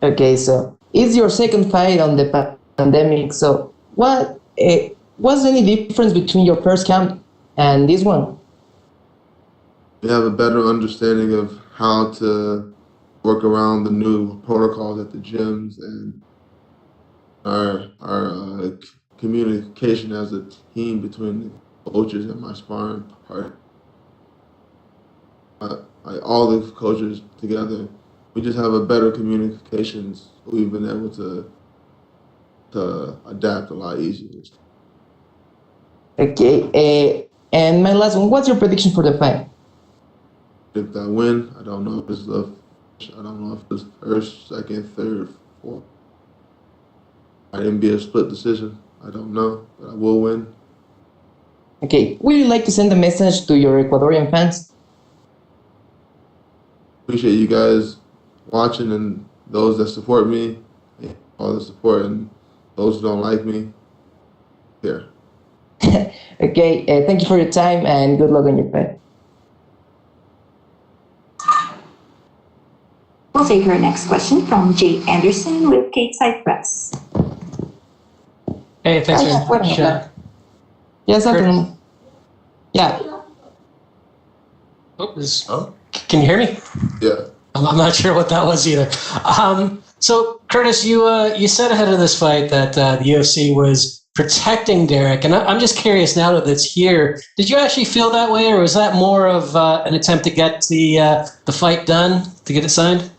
Okay, so it's your second fight on the pandemic. So what was any difference between your first camp and this one? We have a better understanding of how to work around the new protocols at the gyms, and our communication as a team between the coaches and my sparring partner. All the coaches together, we just have a better communications. We've been able to adapt a lot easier. Okay, and my last one, what's your prediction for the fight? If I win, I don't know if it's first, second, third, fourth. I didn't be a split decision. I don't know, but I will win. Okay, would you like to send a message to your Ecuadorian fans? Appreciate you guys watching and those that support me. all the support, and those who don't like me, here. Okay, thank you for your time and good luck on your fight. We'll take our next question from Jay Anderson with Cateside Press. Hey, thanks very much. Yes, yeah. Can you hear me? Yeah. I'm not sure what that was either. So, Curtis, you said ahead of this fight that the UFC was protecting Derrick, and I'm just curious now that it's here. Did you actually feel that way, or was that more of an attempt to get the fight done, to get it signed?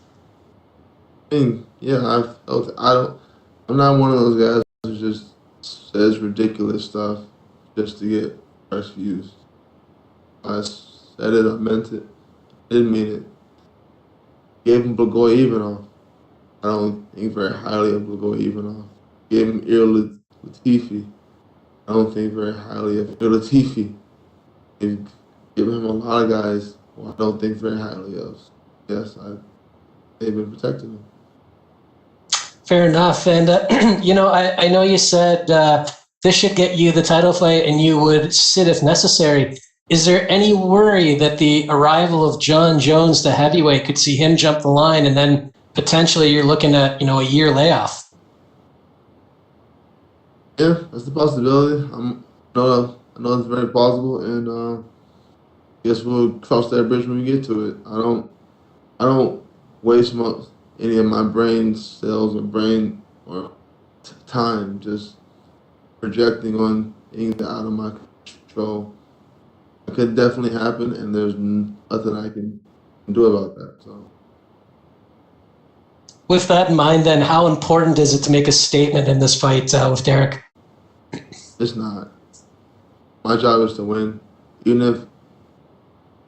I mean, yeah, I'm not one of those guys who just says ridiculous stuff just to get press views. I said it, I meant it, didn't mean it. Gave him Blaydes. I don't think very highly of Blaydes. Gave him Latifi. I don't think very highly of Latifi. Give him a lot of guys who I don't think very highly of. Yes, they've been protecting him. Fair enough. And, I know you said this should get you the title fight and you would sit if necessary. Is there any worry that the arrival of John Jones to heavyweight could see him jump the line and then potentially you're looking at, a year layoff? Yeah, that's a possibility. I know it's very plausible, and guess we'll cross that bridge when we get to it. I don't waste any of my brain cells or time just projecting on things out of my control. It could definitely happen, and there's nothing I can do about that. So, with that in mind, then, how important is it to make a statement in this fight with Derrick? It's not. My job is to win. Even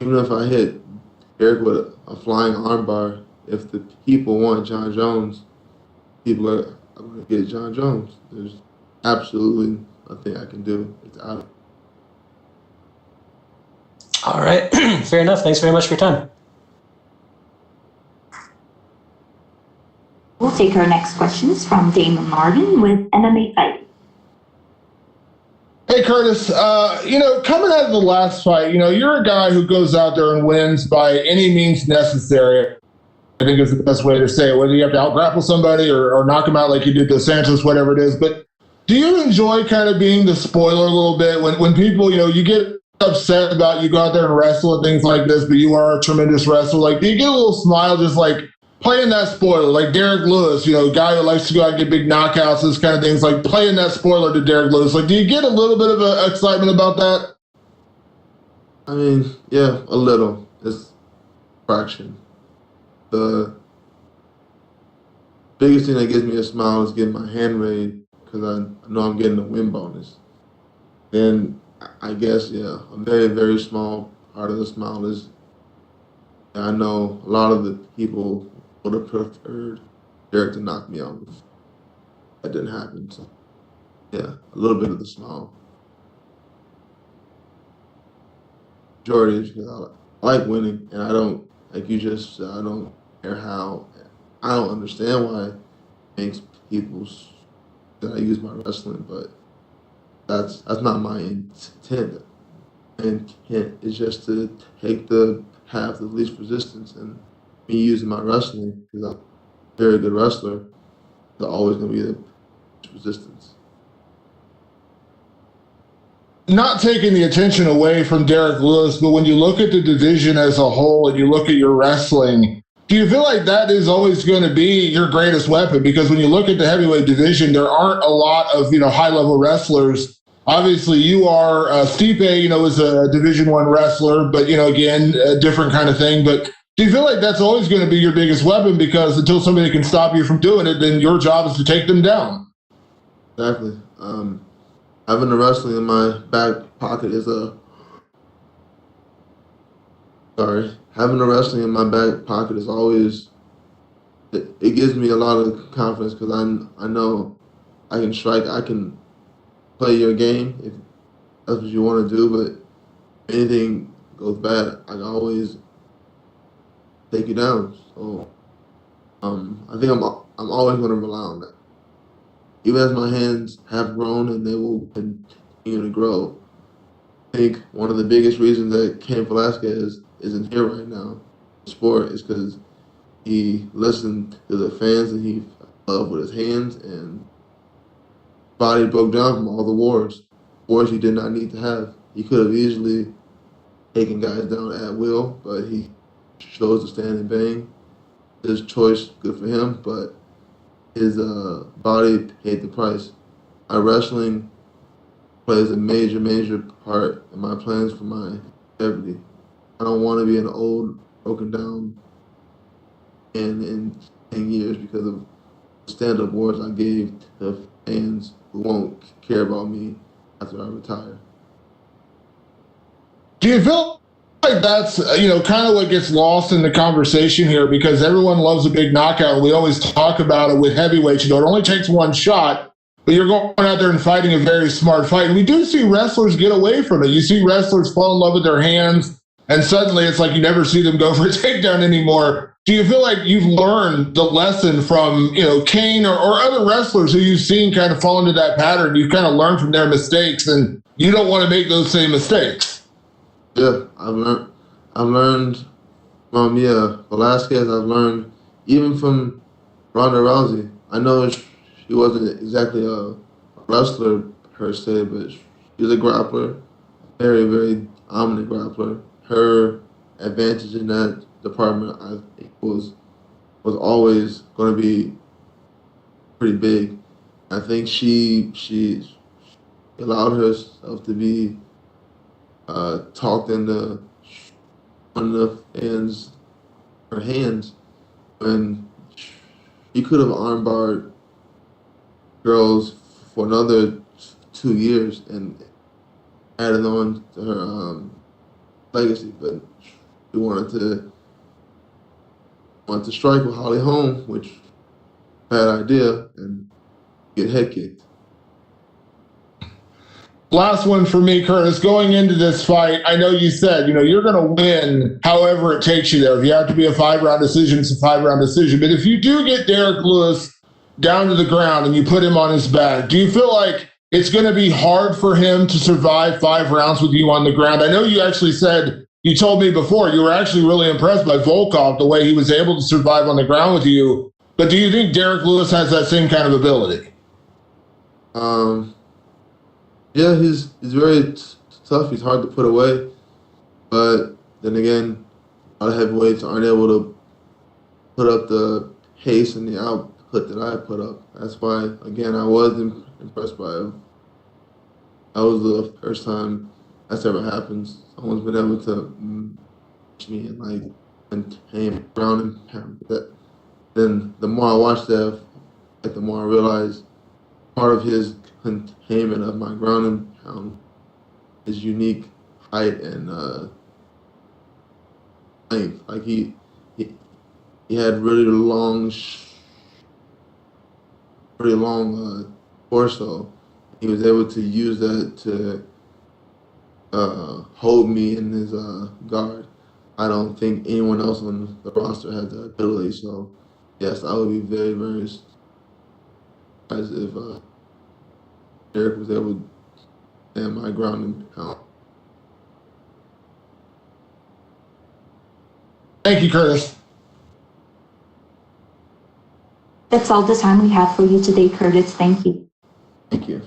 if I hit Derrick with a flying armbar, if the people want John Jones, people are going to get John Jones. There's absolutely nothing I can do. It's out. All right. Fair enough. Thanks very much for your time. We'll take our next questions from Damon Martin with MMA Fighting. Hey, Curtis, coming out of the last fight, you're a guy who goes out there and wins by any means necessary. I think is the best way to say it, whether you have to out-grapple somebody or knock them out like you did to Sanchez, whatever it is. But do you enjoy kind of being the spoiler a little bit when people, you get upset about you go out there and wrestle and things like this, but you are a tremendous wrestler? Like, do you get a little smile just like playing that spoiler, like Derrick Lewis, a guy who likes to go out and get big knockouts, this kind of things, like playing that spoiler to Derrick Lewis? Like, do you get a little bit of excitement about that? I mean, yeah, a little. It's fraction. The biggest thing that gives me a smile is getting my hand raised because I know I'm getting a win bonus. Then I guess, yeah, a very, very small part of the smile is I know a lot of the people would have preferred Derrick to knock me out. That didn't happen. So, yeah, a little bit of the smile. Majority is because I like winning, and I don't, like you just said, I don't care how. I don't understand why it makes people that I use my wrestling, but that's not my intent. Intent is just to take the path of least resistance, and me using my wrestling because I'm a very good wrestler. There's always going to be the resistance. Not taking the attention away from Derrick Lewis, but when you look at the division as a whole and you look at your wrestling, do you feel like that is always going to be your greatest weapon? Because when you look at the heavyweight division, there aren't a lot of high-level wrestlers. Obviously, you are Stipe, is a Division I wrestler, but again, a different kind of thing. But do you feel like that's always going to be your biggest weapon? Because until somebody can stop you from doing it, then your job is to take them down. Exactly. Having the wrestling in my back pocket is having the wrestling in my back pocket is always, it gives me a lot of confidence because I know I can strike, I can play your game if that's what you want to do, but if anything goes bad, I can always take you down. So I think I'm I'm always going to rely on that. Even as my hands have grown and they will continue to grow, I think one of the biggest reasons that Cain Velasquez isn't here right now in the sport is because he listened to the fans and he fell in love with his hands, and body broke down from all the wars he did not need to have. He could have easily taken guys down at will, but he chose to stand and bang. His choice, good for him, but his body paid the price. My wrestling plays a major, major part in my plans for my longevity. I don't want to be an old, broken down man in 10 years because of stand-up wars I gave to fans who won't care about me after I retire. Do you feel like that's, kind of what gets lost in the conversation here, because everyone loves a big knockout. We always talk about it with heavyweights. It only takes one shot, but you're going out there and fighting a very smart fight. And we do see wrestlers get away from it. You see wrestlers fall in love with their hands, and suddenly it's like you never see them go for a takedown anymore. Do you feel like you've learned the lesson from, Cain or other wrestlers who you've seen kind of fall into that pattern? You've kind of learned from their mistakes, and you don't want to make those same mistakes. Yeah, I've learned from Velasquez. I've learned even from Ronda Rousey. I know she wasn't exactly a wrestler per se, but she's a grappler, very, very dominant grappler. Her advantage in that department, I think, was always going to be pretty big. I think she allowed herself to be talked into one of the fans' her hands when she could have armbarred girls for another 2 years and added on to her legacy, but she wanted to strike with Holly Holm, which bad idea, and get head kicked. Last one for me, Curtis. Going into this fight, I know you said, you're going to win however it takes you there. If you have to be a 5-round decision, it's a 5-round decision. But if you do get Derrick Lewis down to the ground and you put him on his back, do you feel like it's going to be hard for him to survive 5 rounds with you on the ground? I know you actually said, you told me before, you were actually really impressed by Volkov, the way he was able to survive on the ground with you. But do you think Derrick Lewis has that same kind of ability? Yeah, he's very tough. He's hard to put away. But then again, a lot of heavyweights aren't able to put up the pace and the output that I put up. That's why, again, I was impressed by him. That was the first time that's ever happened. Someone's been able to match me and contain ground and pound. Then the more I watched that, the more I realized part of his containment of my ground and pound, his unique height and length. Like he had really long torso. He was able to use that to hold me in his guard. I don't think anyone else on the roster has that ability. So yes, I would be very, very surprised if Derrick was able to stand my ground and pound. Thank you, Curtis. That's all the time we have for you today, Curtis. Thank you. Thank you.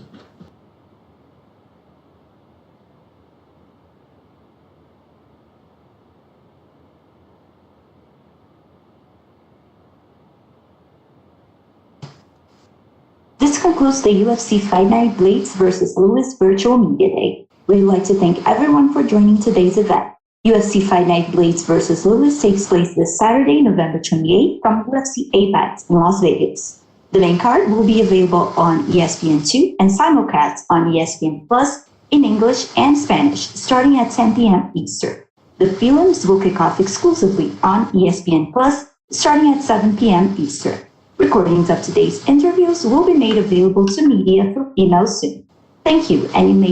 This concludes the UFC Fight Night Blaydes vs. Lewis Virtual Media Day. We'd like to thank everyone for joining today's event. UFC Fight Night Blaydes vs. Lewis takes place this Saturday, November 28th from UFC Apex in Las Vegas. The main card will be available on ESPN2 and simulcast on ESPN Plus in English and Spanish starting at 10 p.m. Eastern. The prelims will kick off exclusively on ESPN Plus starting at 7 p.m. Eastern. Recordings of today's interviews will be made available to media through email soon. Thank you, and you may